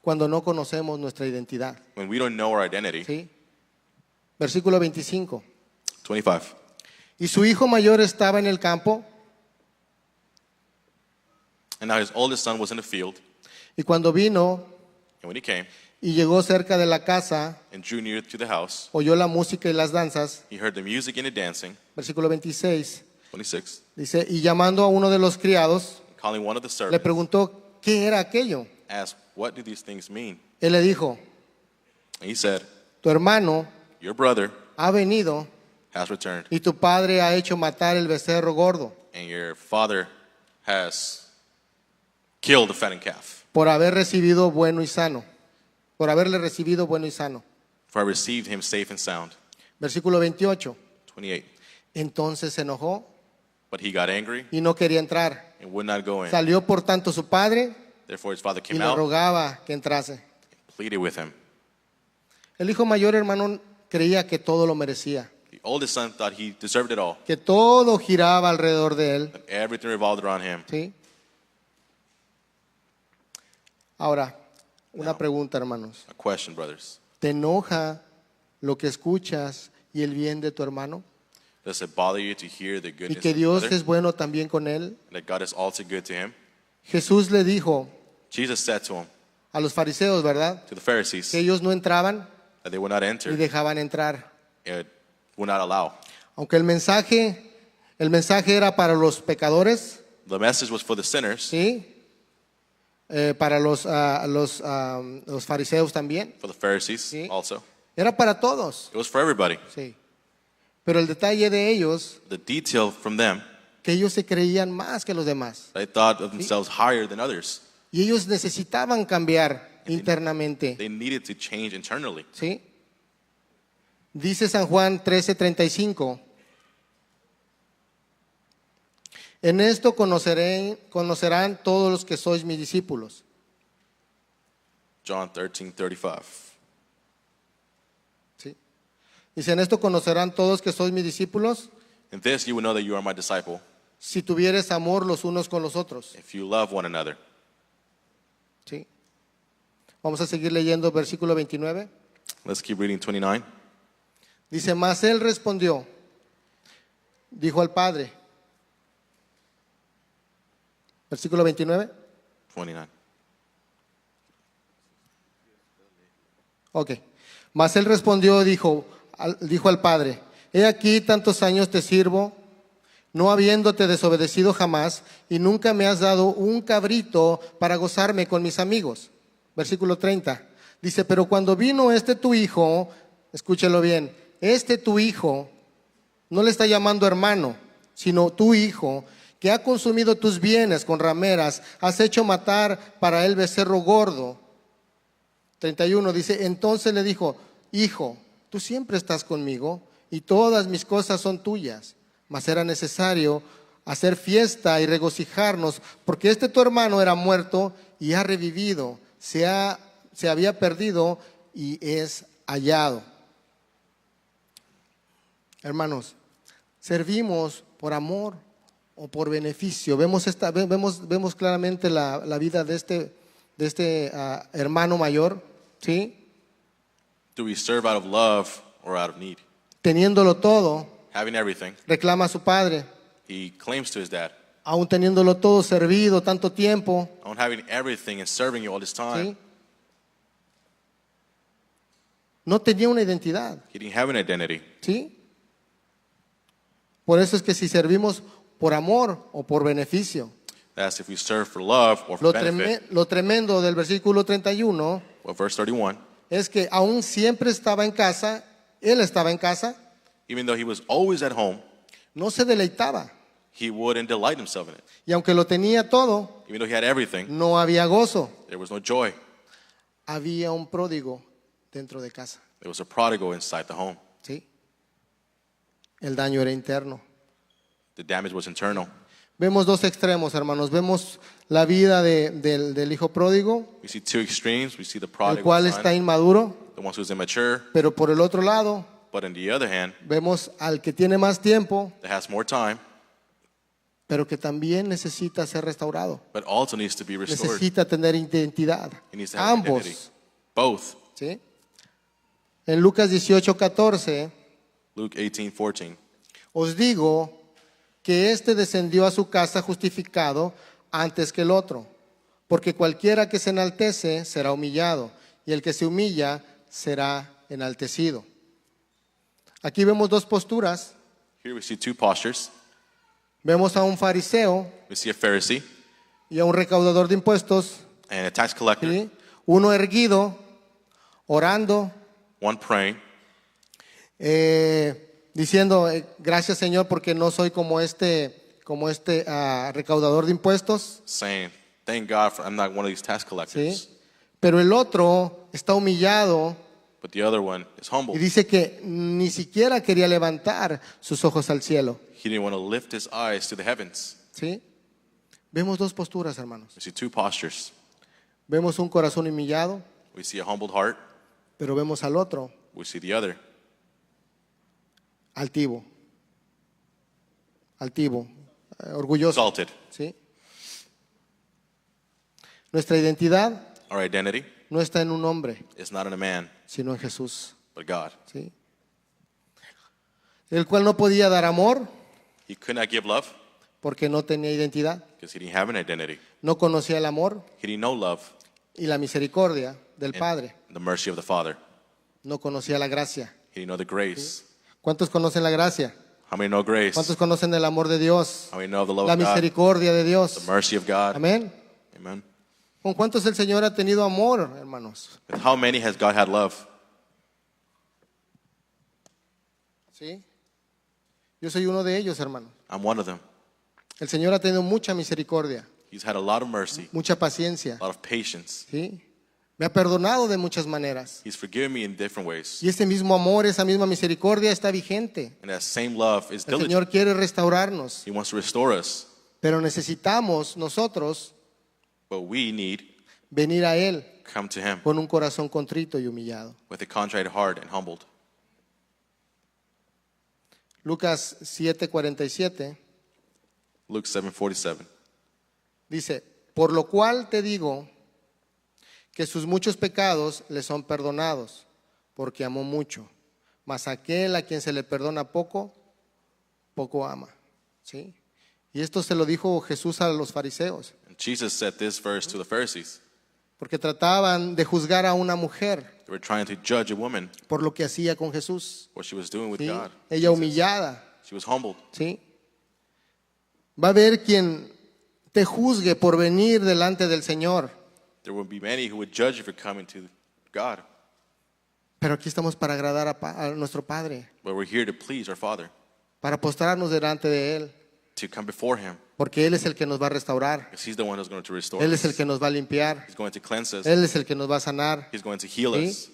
cuando no conocemos nuestra identidad. when we don't know our identity, ¿Sí? Versículo 25. 25. Y su hijo mayor estaba en el campo, And now his oldest son was in the field, y cuando vino and when he came y llegó cerca de la casa, and drew near to the house, oyó la música y las danzas. he heard the music and the dancing. Versículo 26. 26. Dice, y llamando a uno de los criados, Calling one of the le servants, preguntó qué era aquello. asked, "What do these things mean?" Él le dijo, And he said, tu hermano "Your brother ha venido has returned, y tu padre ha hecho matar el becerro gordo and your father has killed the fattened calf. por haber recibido bueno y sano. Por haberle recibido bueno y sano. For I received him safe and sound." Versículo 28. 28. Entonces se enojó But he got angry y no quería entrar. and would not go in. Salió por tanto su padre Therefore his father y came le out, rogaba que entrase. pleaded with him. El hijo mayor, hermano, creía que todo lo merecía, The oldest son thought he deserved it all, que todo giraba alrededor de él. that everything revolved around him. ¿Sí? Ahora, una pregunta, hermanos. A question, brothers. ¿Te enoja lo que escuchas y el bien de tu hermano? Does it bother you to hear the Y goodness que of your Dios brother, es bueno también con él. and that God is also good to him? Jesús le dijo Jesus said to him, a los fariseos, ¿verdad? to the Pharisees, Que ellos no entraban that they would not y enter dejaban entrar. and would not allow. Aunque el mensaje era para los pecadores, The message was for the sinners, ¿sí? Para los fariseos también. for the Pharisees Sí. also. Era para todos, It was for everybody. sí. Pero el detalle de ellos, The detail from them, que ellos se creían más que los demás. they thought of themselves higher than others. Y ellos necesitaban cambiar internamente, They needed to change internally. ¿sí? Dice San Juan 13:35. En esto conocerán todos los que sois mis discípulos. John 13:35. ¿Sí? Dice, en esto conocerán todos que sois mis discípulos, In this you will know that you are my disciple, si tuvieres amor los unos con los otros. if you love one another. ¿Sí? Vamos a seguir leyendo versículo 29. Let's keep reading 29. Dice, mas él respondió, dijo al Padre. Versículo 29. 29. Ok. Mas él respondió, dijo al Padre, he aquí tantos años te sirvo, no habiéndote desobedecido jamás, y nunca me has dado un cabrito para gozarme con mis amigos. Versículo 30. Dice, pero cuando vino este tu hijo, escúchelo bien, este tu hijo, no le está llamando hermano, sino tu hijo, que ha consumido tus bienes con rameras, has hecho matar para él becerro gordo. 31 dice, entonces le dijo, hijo, tú siempre estás conmigo y todas mis cosas son tuyas, mas era necesario hacer fiesta y regocijarnos, porque este tu hermano era muerto y ha revivido, se había perdido y es hallado. Hermanos, servimos por amor o por beneficio. Vemos claramente la vida de este hermano mayor, ¿sí? Do we serve out of love or out of need? Teniéndolo todo, Having everything, reclama a su padre. he claims to his dad, Aún teniéndolo todo servido tanto tiempo, "I'm having everything and serving you all this time." ¿sí? No tenía una identidad, He didn't have an identity. ¿sí? Por eso es que si servimos por amor o por beneficio. That's if we serve for love or for benefit. Lo tremendo del versículo 31 Well, verse 31, es que aún siempre estaba en casa, él estaba en casa, even though he was always at home, no se deleitaba. he wouldn't delight himself in it. Y aunque lo tenía todo, Even though he had everything, no había gozo. there was no joy. Había un pródigo dentro de casa, There was a prodigal inside the home. ¿sí? El daño era interno. The damage was internal. Vemos dos extremos, hermanos. Vemos la vida del hijo pródigo, We see two extremes. We see the el prodigal cual son, está inmaduro, the one who's immature, pero por el otro lado but on the other hand, vemos al que tiene más tiempo, that has more time, pero que también necesita ser restaurado, but also needs to be restored. necesita tener identidad. He needs to have identity. Ambos, Both. ¿sí? En Lucas 18:14 Luke 18:14. os digo que éste descendió a su casa justificado antes que el otro, porque cualquiera que se enaltece será humillado, y el que se humilla será enaltecido. Aquí vemos dos posturas. Here we see two postures. Vemos a un fariseo We see a Pharisee y a un recaudador de impuestos, and a tax collector, ¿sí? Uno erguido, orando, one praying, diciendo, gracias Señor porque no soy como este recaudador de impuestos, saying, thank God I'm not one of these tax collectors. ¿sí? Pero el otro está humillado But the other one is y humble. dice que ni siquiera quería levantar sus ojos al cielo, He didn't want to lift his eyes to the heavens. ¿sí? Vemos dos posturas, hermanos. We see two postures. Vemos un corazón humillado, We see a humbled heart. pero vemos al otro We see the other altivo, orgulloso, exalted. ¿sí? Nuestra identidad Our identity no está en un hombre, is not in a man, sino en Jesús, but God. ¿sí? El cual no podía dar amor He could not give love porque no tenía identidad, because he didn't have an identity. no conocía el amor He didn't know love y la misericordia del and Padre, the mercy of the Father. no conocía la gracia. He didn't know the grace. ¿Cuántos conocen la gracia? How many know grace? ¿Cuántos conocen el amor de Dios? How many know the love La of God? misericordia de The Dios. mercy of God? Amén. Amen. ¿Con cuántos el Señor ha tenido amor, hermanos? With how many has God had love? ¿Sí? Yo soy uno de ellos, hermano. I'm one of them. El Señor ha tenido mucha misericordia, He's had a lot of mercy, mucha paciencia, a lot of patience. ¿sí? Me ha perdonado de muchas maneras. He's forgiven me in different ways. Y ese mismo amor, esa misma misericordia está vigente. And that same love is El diligent. Señor quiere restaurarnos, He wants to restore us. pero necesitamos nosotros But we need venir a Él to come to Him con un corazón contrito y humillado. with a contrite heart and humbled. Lucas 7:47 Luke 7:47. dice, por lo cual te digo que sus muchos pecados le son perdonados, porque amó mucho. Mas aquel a quien se le perdona poco, poco ama. ¿Sí? Y esto se lo dijo Jesús a los fariseos, And Jesus said this verse to the Pharisees. porque trataban de juzgar a una mujer They were trying to judge a woman, por lo que hacía con Jesús. what she was doing with ¿Sí? God. Ella Jesus. humillada. She was humbled. ¿Sí? Va a haber quien te juzgue por venir delante del Señor, There would be many who would judge you for coming to God. pero aquí estamos para agradar a nuestro Padre, But we're here to please our Father, para postrarnos delante de Él, to come before Him, porque Él es el que nos va a restaurar, because He's the one who's going to restore Él us. es el que nos va a limpiar, He's going to cleanse us. Él es el que nos va a sanar. He's going to heal ¿Sí? us.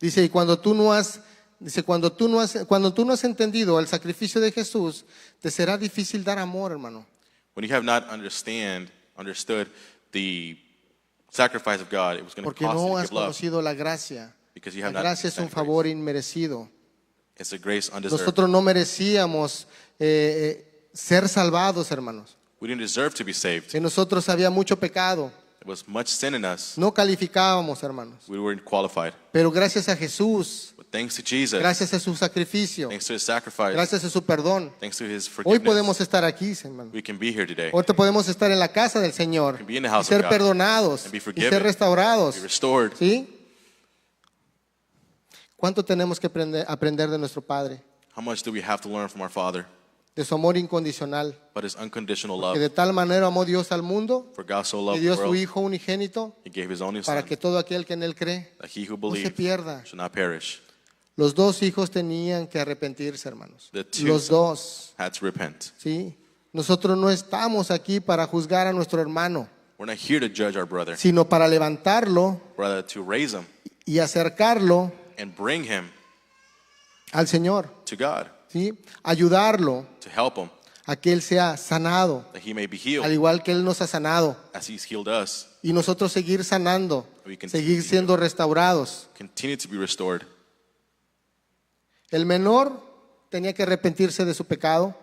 Dice, y cuando tú no has entendido el sacrificio de Jesús, te será difícil dar amor, hermano. When you have not understood the sacrifice of God, it was going to Porque cost you no to has give love, conocido la gracia. because you La have not gracia es un understood favor grace. inmerecido. It's a grace undeserved. Nosotros no merecíamos ser salvados, hermanos. We didn't deserve to be saved. En nosotros había mucho pecado. There was much sin in us. No calificábamos, hermanos. We weren't qualified. Pero gracias a Jesús, But thanks to Jesus, gracias a su sacrificio, thanks to His sacrifice, gracias a su perdón, thanks to His hoy podemos forgiveness, estar aquí, hermano. we can be here today. Ahorita podemos estar en la casa del Señor Be in the y house ser of God, perdonados and be y forgiven, ser restaurados. be restored. ¿Sí? ¿Cuánto tenemos que aprender de nuestro Padre? How much do we have to learn from our Father? De su amor incondicional. But His unconditional Que de love. tal manera amó Dios al mundo, For God so que loved dio the a su world, Hijo unigénito He gave His only para Son, que todo aquel que en Él cree that he who no se believes pierda. should not perish. Los dos hijos tenían que arrepentirse, hermanos. The two Los dos. had to repent. ¿Sí? Nosotros no estamos aquí para juzgar a nuestro hermano, We're not here to judge our brother, sino para levantarlo rather to raise him y acercarlo and bring him al Señor. to God. ¿sí? Ayudarlo to help him, a que él sea sanado, that he may be al healed igual que él nos ha sanado. as he's healed us. Y nosotros seguir sanando, We continue seguir siendo restaurados. Continue to be restored. El menor tenía que arrepentirse de su pecado,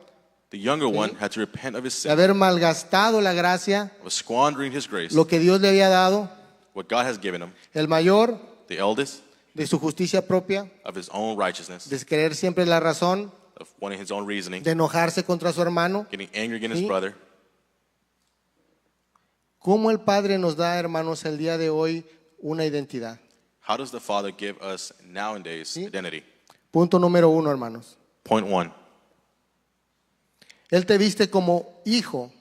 The younger one had to repent of his de sin, haber malgastado la gracia, of squandering his grace, lo que Dios le había dado. what God has given him, El mayor the eldest de su justicia propia, of his own righteousness, de querer siempre la razón, of wanting his own reasoning, de enojarse contra su hermano. getting angry against his Sí. brother. ¿Cómo el Padre nos da, hermanos, el día de hoy una identidad? How does the Father give us nowadays Sí. identity? Punto número 1, hermanos. Point 1, Él te viste como hijo,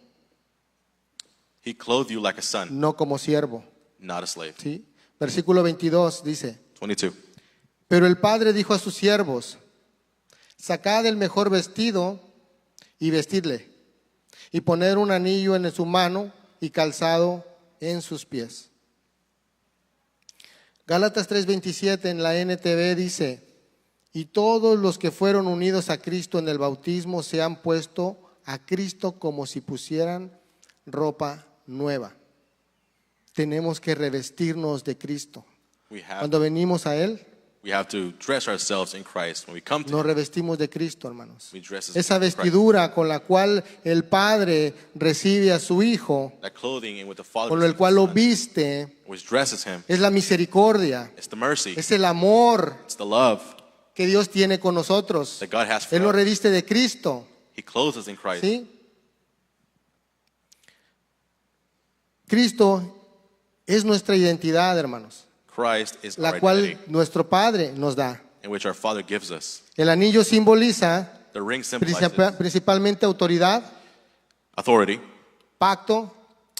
he clothed you like a son, no como siervo. not a slave. ¿Sí? Versículo 22 dice: 22. Pero el Padre dijo a sus siervos: sacad el mejor vestido y vestidle, y poner un anillo en su mano y calzado en sus pies. Gálatas 3:27 en la NTV dice: y todos los que fueron unidos a Cristo en el bautismo se han puesto a Cristo como si pusieran ropa nueva. Tenemos que revestirnos de Cristo. Cuando venimos a Él, We have to dress ourselves in Christ. When we come to nos him, revestimos de Cristo, hermanos. we dress as Esa Christ. vestidura con la cual el Padre recibe a su Hijo, That clothing in with the Father con el cual lo receives the Son, viste, which dresses him. es la misericordia, It's the mercy. es el amor It's the love que Dios tiene con nosotros. that God has for Él nos us. reviste de Cristo, He clothes us in Christ. ¿sí? Cristo es nuestra identidad, hermanos, Christ is our la cual identity, nuestro Padre nos da. in which our Father gives us. El anillo simboliza The ring symbolizes principalmente autoridad, authority, pacto,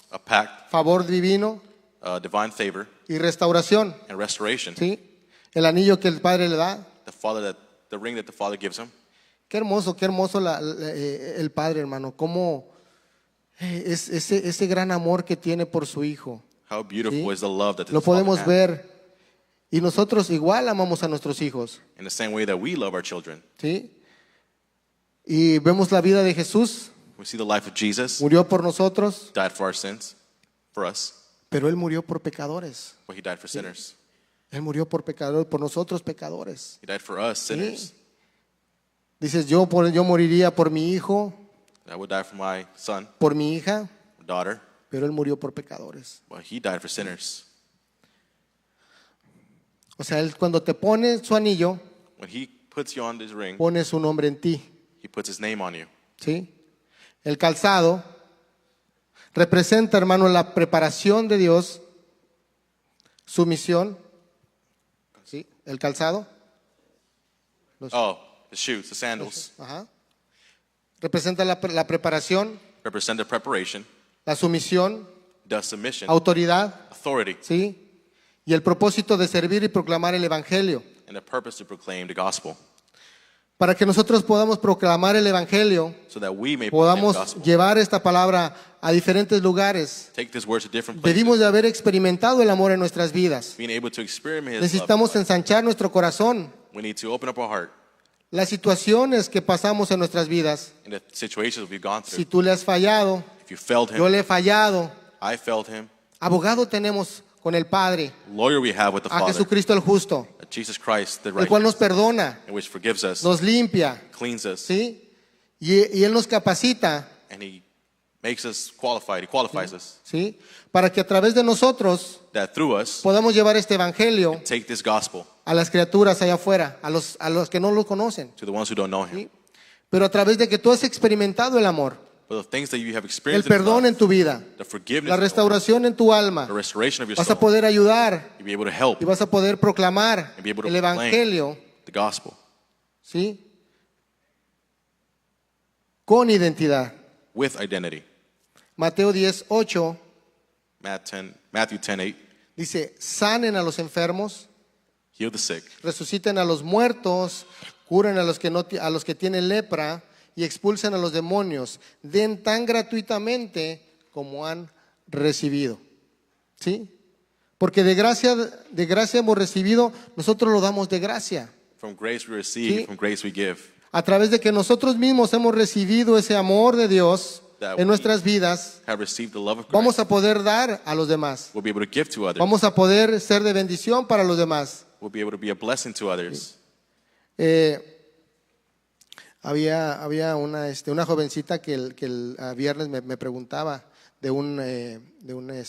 a pact, favor divino divine favor, y restauración, and restoration. ¿sí? El anillo que el Padre le da. The ring that the Father gives him. Qué hermoso el Padre, hermano. Cómo es ese gran amor que tiene por su Hijo. How beautiful Sí. is the love that Lo the Father podemos has. ver. Y nosotros igual amamos a nuestros hijos, In the same way that we love our children. ¿sí? Y vemos la vida de Jesús. We see the life of Jesus, Murió por nosotros, died for our sins, for us, pero Él murió por pecadores. but he died for sinners. Él murió por pecadores, por nosotros pecadores. He died for us, sinners. Dices, yo moriría por mi hijo, I would die for my son, por mi hija, daughter, pero Él murió por pecadores. but he died for sinners. O sea, Él cuando te pone su anillo, When he puts you on this ring, pone su nombre en ti, he puts his name on you. ¿sí? El calzado representa, hermano, la preparación de Dios, su misión, ¿sí? El calzado, Oh, the shoes, the sandals, ajá. Representa la preparación, represent the preparation, la sumisión, the submission, autoridad, authority, ¿sí? Y el propósito de servir y proclamar el Evangelio. and the purpose to proclaim the gospel, Para que nosotros podamos proclamar el Evangelio, so that we may proclaim the podamos gospel. llevar esta palabra a diferentes lugares. Take this word to different places. Debimos de haber experimentado el amor en nuestras vidas. Being able to experiment his Necesitamos love. ensanchar nuestro corazón. We need to open up our heart Las situaciones que pasamos en nuestras vidas, in the situations we've gone through. si tú le has fallado, If you failed him, yo le he fallado, I failed him. abogado tenemos con el Padre, Lawyer we have with the a Father, Jesucristo el justo, Jesus Christ, the el cual nos righteous, perdona, and which forgives us, nos limpia, cleans us, ¿sí? Y Él nos capacita, and he makes us qualified. He qualifies us ¿sí? Para que a través de nosotros that through us podamos llevar este evangelio take this gospel a las criaturas allá afuera, a los que no lo conocen, to the ones who don't know him. ¿sí? Pero a través de que tú has experimentado el amor, But the things that you have el experienced in perdón en love, tu vida, the forgiveness, la restauración en tu alma, the restoration of your vas a soul, poder ayudar you'll be able to help y vas a poder proclamar and be able to el proclaim evangelio, the gospel ¿sí? Con identidad. with identity. Mateo 10:8 Matthew 10:8, dice, sanen a los enfermos, heal the sick, resuciten a los muertos, curen a los que tienen lepra y expulsen a los demonios, den tan gratuitamente como han recibido. ¿Sí? Porque de gracia hemos recibido, nosotros lo damos de gracia. from grace we receive, Sí. from grace we give. a través de que nosotros mismos hemos recibido ese amor de Dios That en we nuestras vidas, have received the love of Christ, vamos a poder dar a los demás. we'll be able to give to others. Vamos a poder ser de bendición para los demás. We'll be able to be a blessing to others. Había una jovencita que el viernes me preguntaba de un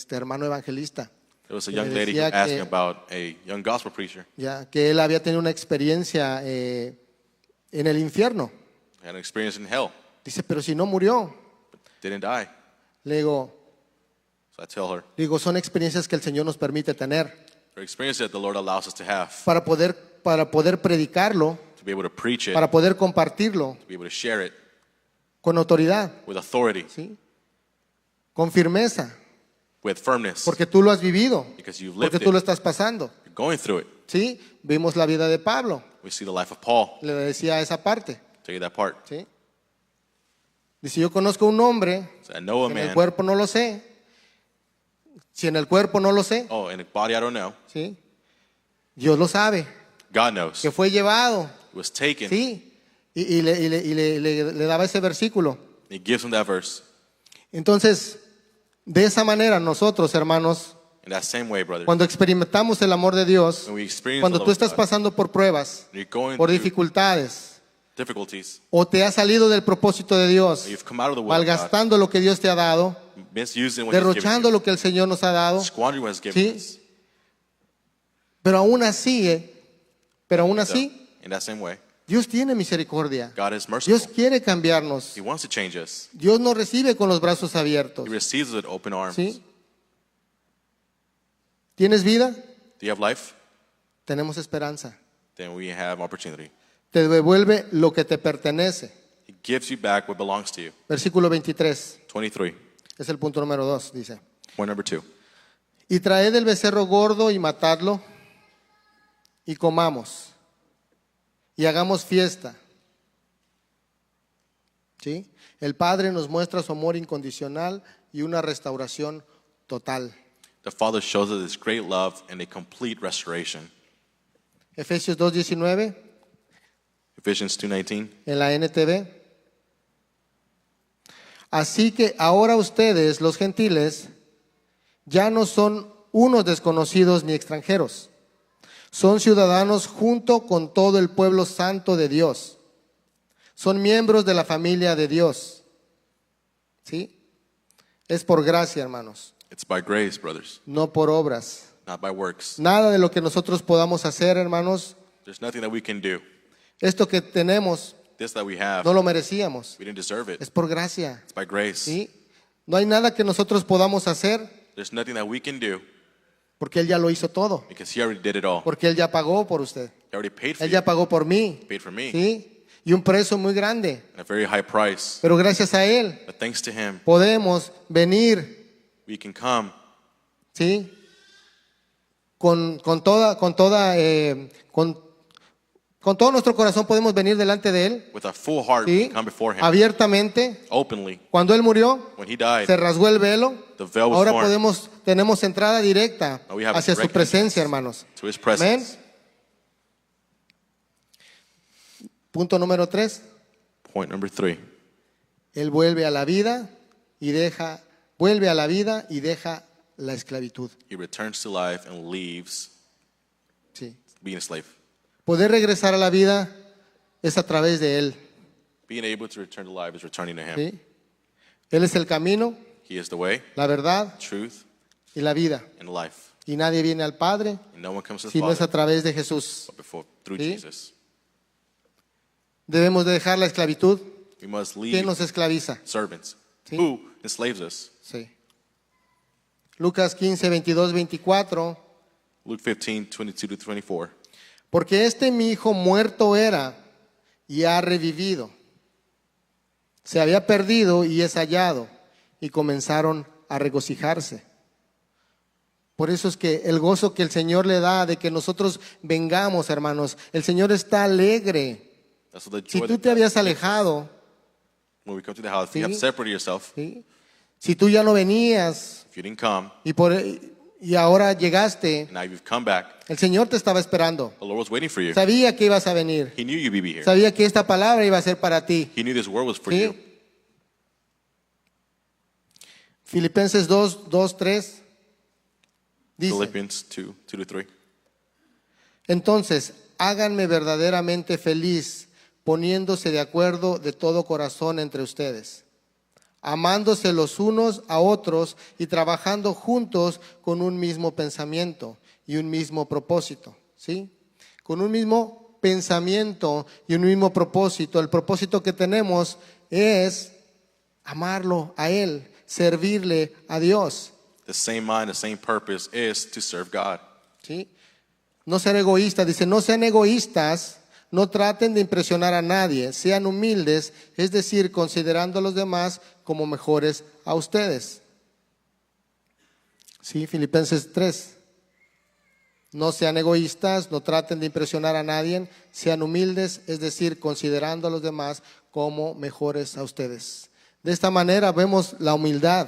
hermano evangelista, There was a que me young lady who decía asked me que, about a young gospel preacher. ya, que él había tenido una experiencia en el infierno. Had an experience in hell, Dice, pero si no murió. didn't die. Le So I tell her, digo, son experiencias que el Señor nos permite tener the experience that the Lord allows us to have, para poder predicarlo, to be able to preach it, para poder compartirlo to be able to share it con autoridad, with authority, ¿sí? Con firmeza, with firmness, porque tú lo has vivido, because you've lived porque tú lo it, estás pasando. you're going through it. ¿Sí? Vimos la vida de Pablo, We see the life of Paul. le decía esa parte. Tell you that part. ¿Sí? Dice, yo conozco un hombre, So I know a en el man. cuerpo no lo sé. Si en el cuerpo no lo sé, Oh, in the body I don't know. ¿sí? Dios lo sabe, God knows. que fue llevado, It was taken. ¿sí? Y le daba ese versículo. He gives him that verse. Entonces, de esa manera nosotros, hermanos, In that same way, brother, cuando experimentamos el amor de Dios, when we experience cuando the tú love of estás God, pasando por pruebas, when you're going por through dificultades, difficulties, o te has salido del propósito de Dios, or you've come out of the will of God, malgastando lo que Dios te ha dado, misusing what He's given derrochando you, lo que el Señor nos ha dado, squandering what He's given ¿sí? us. Pero aún así, So, in that same way, Dios tiene misericordia. God is Dios merciful. quiere cambiarnos. He wants to change us. Dios nos recibe con los brazos abiertos. He receives us with open arms. ¿Sí? ¿Tienes vida? Do you have life? Tenemos esperanza. Then we have opportunity. Te devuelve lo que te pertenece. He gives you back what belongs to you. Versículo 23. 23. Es el punto número 2, dice. Point number 2. Y traed el becerro gordo y matadlo y comamos y hagamos fiesta. ¿Sí? El Padre nos muestra su amor incondicional y una restauración total. The Father shows us His great love and a complete restoration. Efesios 2:19 Ephesians 2:19. en la NTV. Así que ahora ustedes, los gentiles, ya no son unos desconocidos ni extranjeros. Son ciudadanos junto con todo el pueblo santo de Dios. Son miembros de la familia de Dios. ¿Sí? Es por gracia, hermanos, It's by grace, brothers, no por obras. not by works. Nada de lo que nosotros podamos hacer, hermanos, There's nothing that we can do. esto que tenemos This that we have, no lo merecíamos. we didn't deserve it. Es por gracia. It's by grace. ¿Sí? No hay nada que nosotros podamos hacer There's nothing that we can do porque Él ya lo hizo todo. because He already did it all. Porque Él ya pagó por usted. He already paid for Él you, ya pagó por mí. paid for me, ¿Sí? Y un precio muy grande. and a very high price. Pero gracias a Él But thanks to Him, podemos venir, we can come ¿sí? Con todo nuestro corazón podemos venir delante de Él, with our full heart. We ¿sí? can come before Him Abiertamente. openly. Cuando Él murió, When He died, se rasgó el velo. the veil was Ahora torn. tenemos entrada directa Now we have hacia su direct presencia, entrance hermanos. to His Amén. presence. Punto número 3. Point number 3. Él vuelve a la vida y deja la esclavitud. He returns to life and leaves Sí. being a slave. Poder regresar a la vida es a través de Él. Being able to return to life is returning to Him. ¿Sí? Él es el camino, He is the way, la verdad truth, y la vida. and life. Y nadie viene al Padre And no one comes to the si no es a Father través de Jesús. but through ¿Sí? Jesus. Debemos de dejar la esclavitud. We must ¿Quién leave nos esclaviza? servants. ¿Sí? Who enslaves us? Sí. Lucas 15, 22, 24. Luke 15, 22 to 24. Porque mi hijo muerto era y ha revivido. Se había perdido y es hallado. Y comenzaron a regocijarse. Por eso es que el gozo que el Señor le da de que nosotros vengamos, hermanos, el Señor está alegre. That's what the Si joy tú that te God habías gives us. alejado, When we come to the house, if you ¿Sí? have separated yourself, ¿sí? Si tú ya no venías if you didn't come, y por y ahora llegaste. Now you've come back. El Señor te estaba esperando. The Lord was waiting for you. Sabía que ibas a venir. He knew you'd be here. Sabía que esta palabra iba a ser para ti. He knew this word was for ¿Sí? you. Filipenses 2:3 dice: Philippians 2:2-3. entonces, háganme verdaderamente feliz, poniéndose de acuerdo de todo corazón entre ustedes, amándose los unos a otros y trabajando juntos con un mismo pensamiento y un mismo propósito, ¿sí? Con un mismo pensamiento y un mismo propósito. El propósito que tenemos es amarlo a Él, servirle a Dios, The same mind, the same purpose is to serve God. ¿sí? No ser egoístas, dice, no sean egoístas, no traten de impresionar a nadie, sean humildes, es decir, considerando a los demás como mejores a ustedes. Sí, Filipenses 3. No sean egoístas, no traten de impresionar a nadie, sean humildes, es decir, considerando a los demás como mejores a ustedes. De esta manera vemos la humildad,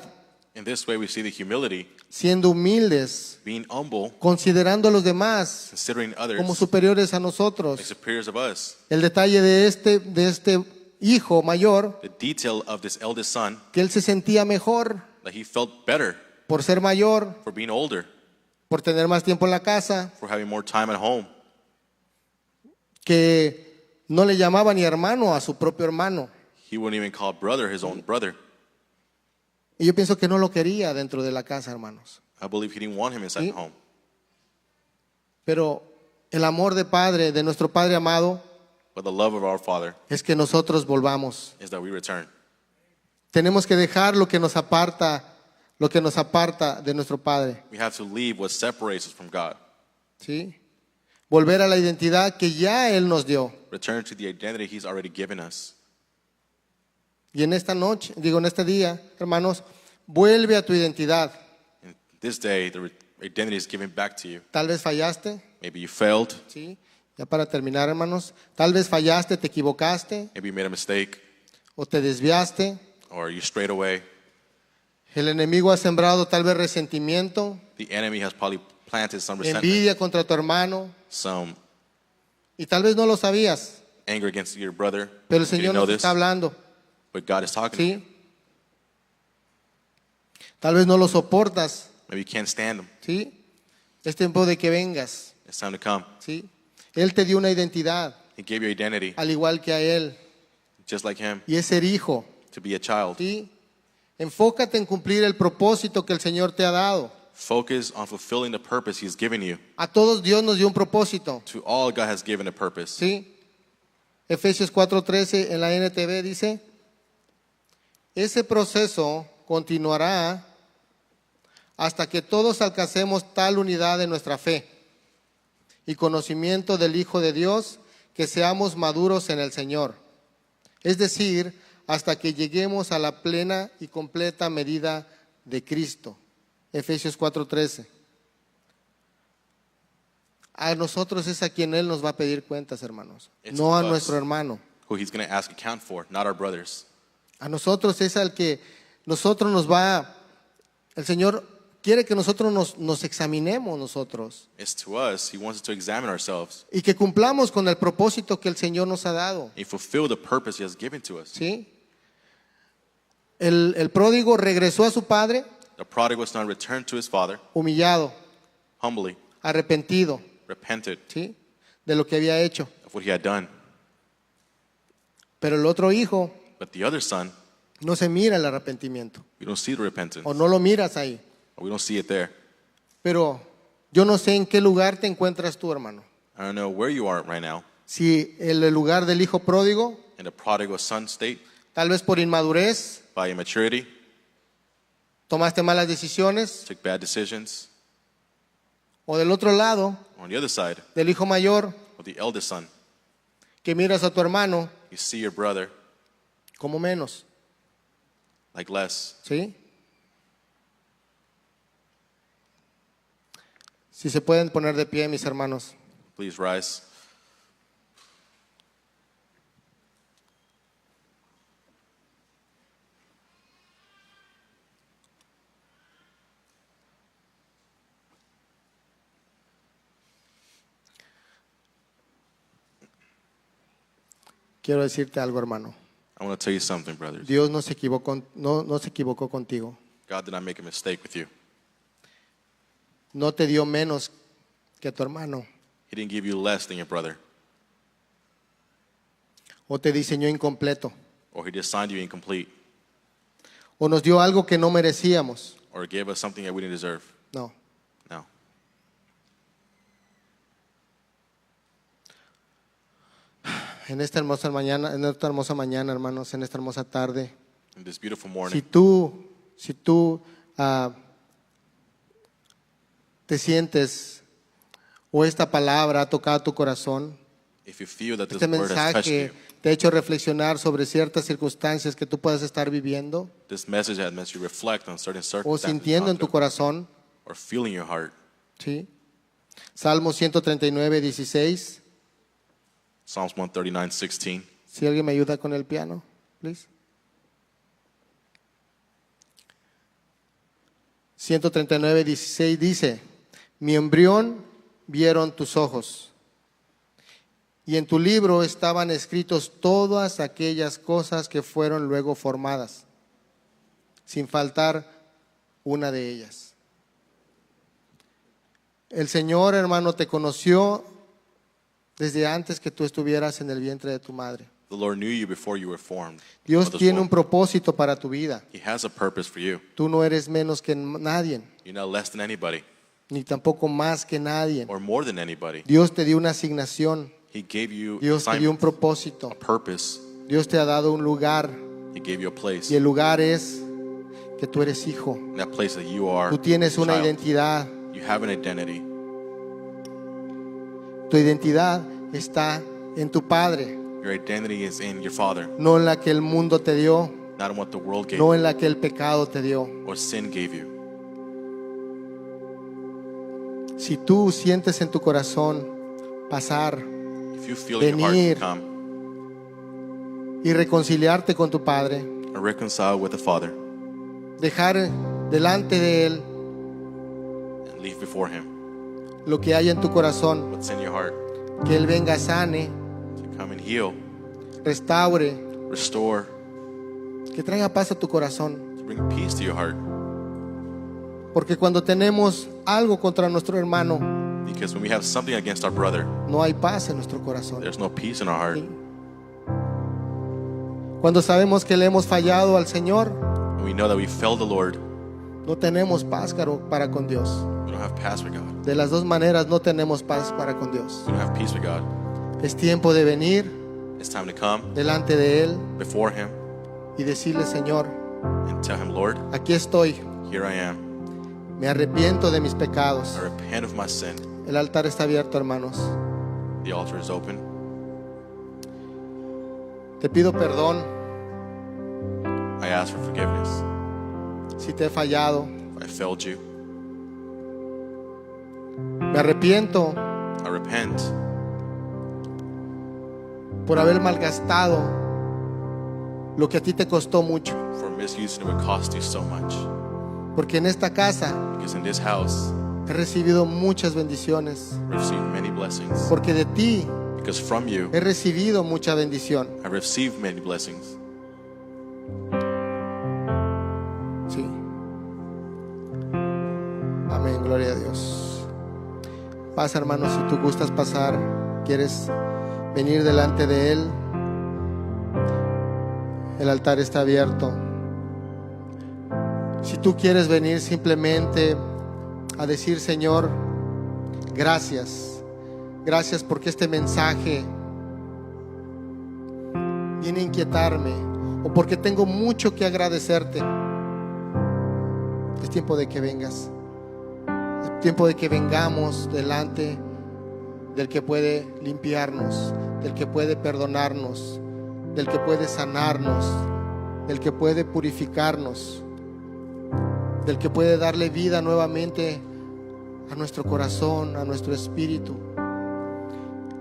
In this way, we see the humility, siendo humildes, being humble, considerando a los demás considering others como superiores a like nosotros. superiors of us. El detalle de este hijo mayor, The detail of this eldest son, que él se sentía mejor that he felt better por ser mayor, for being older, por tener más tiempo en la casa, for having more time at home, que no le llamaba ni hermano a su propio hermano. he wouldn't even call brother his own brother. Y yo pienso que no lo quería dentro de la casa, hermanos. I believe he didn't want him inside Sí. the home. Pero el amor de Padre, de nuestro Padre amado, But the love of our Father es que nosotros volvamos. is that we return. Tenemos que dejar lo que nos aparta de nuestro Padre, We have to leave what separates us from God. ¿sí? Volver a la identidad que ya Él nos dio. Return to the identity he's already given us. Y en esta noche, en este día, hermanos, vuelve a tu identidad. And this day, the identity is given back to you. Tal vez fallaste, Maybe you failed. ¿sí? Ya para terminar, hermanos, tal vez fallaste, te equivocaste Maybe you made a mistake. o te desviaste. Or you strayed away. El enemigo ha sembrado tal vez resentimiento, The enemy has probably planted some resentment, envidia contra tu hermano, some y tal vez no lo sabías, anger against your brother. pero el You didn't Señor know nos this, está hablando, but God is talking to you. ¿sí? Tal vez no lo soportas, Maybe you can't stand him. ¿sí? Es tiempo de que vengas, It's time to come. ¿sí? Él te dio una identidad, He gave you identity, al igual que a Él, just like him, y es ser hijo, to be a child. ¿sí? Enfócate en cumplir el propósito que el Señor te ha dado. Focus on fulfilling the purpose he's given you. A todos Dios nos dio un propósito, To all, God has given a purpose. ¿sí? Efesios 4:13 en la NTV dice, ese proceso continuará hasta que todos alcancemos tal unidad de nuestra fe y conocimiento del Hijo de Dios que seamos maduros en el Señor. Es decir, hasta que lleguemos a la plena y completa medida de Cristo. Efesios 4:13. A nosotros es a quien Él nos va a pedir cuentas, hermanos. It's No a us. nuestro hermano. Who he's going to ask account for, not our brothers. A nosotros es al que nosotros nos va. El Señor quiere que nosotros nos examinemos nosotros It's to us. He wants us to examine ourselves y que cumplamos con el propósito que el Señor nos ha dado. and fulfill the purpose he has given to us. ¿Sí? El pródigo regresó a su padre The prodigal son returned to his father humillado, humbly, arrepentido, repented ¿sí? De lo que había hecho. of what he had done. Pero el otro hijo But the other son, no se mira el arrepentimiento we don't see the repentance, o no lo miras ahí. or we don't see it there. Pero yo no sé en qué lugar te encuentras tú, hermano. I don't know where you are right now Si en el lugar del hijo pródigo, in the prodigal son state, tal vez por inmadurez, by immaturity, tomaste malas decisiones, took bad decisions. o del otro lado, On the other side, del hijo mayor, with the eldest son, que miras a tu hermano you see your brother como menos, like less. ¿sí? Si se pueden poner de pie, mis hermanos. Please rise. Quiero decirte algo, hermano. I want to tell you something, brothers. Dios no se equivocó contigo. God did not make a mistake with you. No te dio menos que tu hermano. He didn't give you less than your brother. O te diseñó incompleto. Or he designed you incomplete. O nos dio algo que no merecíamos. Or he gave us something that we didn't deserve. No. No. En esta hermosa mañana, hermanos, en esta hermosa tarde, In this beautiful morning, si tú te sientes o esta palabra ha tocado tu corazón, if you feel that this este word has touched mensaje you, te ha hecho reflexionar sobre ciertas circunstancias que tú puedas estar viviendo this message has made you reflect on certain o circumstances sintiendo en tu corazón, or feeling your heart. ¿sí? Salmo 139, 16. Psalms 139:16. Si alguien me ayuda con el piano, please. 139, 16 dice: mi embrión vieron tus ojos, y en tu libro estaban escritos todas aquellas cosas que fueron luego formadas, sin faltar una de ellas. El Señor, hermano, te conoció desde antes que tú estuvieras en el vientre de tu madre. The Lord knew you before you were formed. Dios Mother's tiene un womb. propósito para tu vida. He has a purpose for you. Tú no eres menos que nadie, You're not less than anybody ni tampoco más que nadie. or more than anybody. Dios te dio una asignación, He gave you Dios te dio un assignment, propósito, a purpose. Dios te ha dado un lugar, He gave you a place. y el lugar es que tú eres hijo. In that place that you are Tú tienes a una child. identidad. You have an identity. Tu identidad está en tu Padre, Your identity is in your Father, no en la que el mundo te dio, not in what the world gave no you en la que el pecado te dio. or sin gave you. Si tú sientes en tu corazón pasar If you feel in your venir heart to come y reconciliarte con tu Padre, and reconcile with the Father dejar delante de Él and leave before Him lo que hay en tu corazón, what's in your heart, que Él venga, sane, to come and heal, restaure, restore, que traiga paz a tu corazón. to bring peace to your heart. Porque cuando tenemos algo contra nuestro hermano, Because when we have something against our brother, no hay paz en nuestro corazón. there's no peace in our heart. Cuando sabemos que le hemos fallado al Señor, When we know that we failed the Lord, no tenemos paz para con Dios. we don't have paz with God. De las dos maneras no tenemos paz para con Dios. We don't have peace with God. Es tiempo de venir It's time to come delante de Él before Him y decirle: Señor, and tell Him, Lord, aquí estoy, here I am. me arrepiento de mis pecados. I repent of my sin. El altar está abierto, hermanos. The altar is open. Te pido perdón I ask for forgiveness si te he fallado. if I failed you. Me arrepiento I repent por haber malgastado lo que a ti te costó mucho. for misusing what cost you so much. Porque en esta casa Because in this house, he recibido muchas bendiciones. I received many blessings. Porque de ti Because from you, he recibido mucha bendición. I received many blessings. Sí. Amén, gloria a Dios. Pasa, hermanos, si tú gustas pasar, quieres venir delante de Él, el altar está abierto. Si tú quieres venir simplemente a decir: Señor, gracias, gracias porque este mensaje viene a inquietarme, o porque tengo mucho que agradecerte, es tiempo de que vengas. Es tiempo de que vengamos delante del que puede limpiarnos, del que puede perdonarnos, del que puede sanarnos, del que puede purificarnos, del que puede darle vida nuevamente a nuestro corazón, a nuestro espíritu.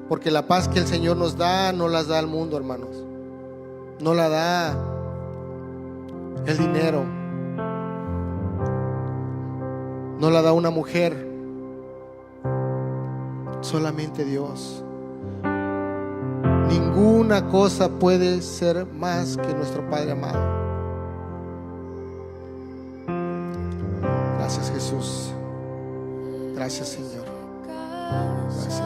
Porque la paz que el Señor nos da no las da al mundo, hermanos. No la da el dinero, no la da una mujer, solamente Dios. Ningún ninguna cosa puede ser más que nuestro Padre amado. Gracias, Jesús. Gracias, Señor. Gracias.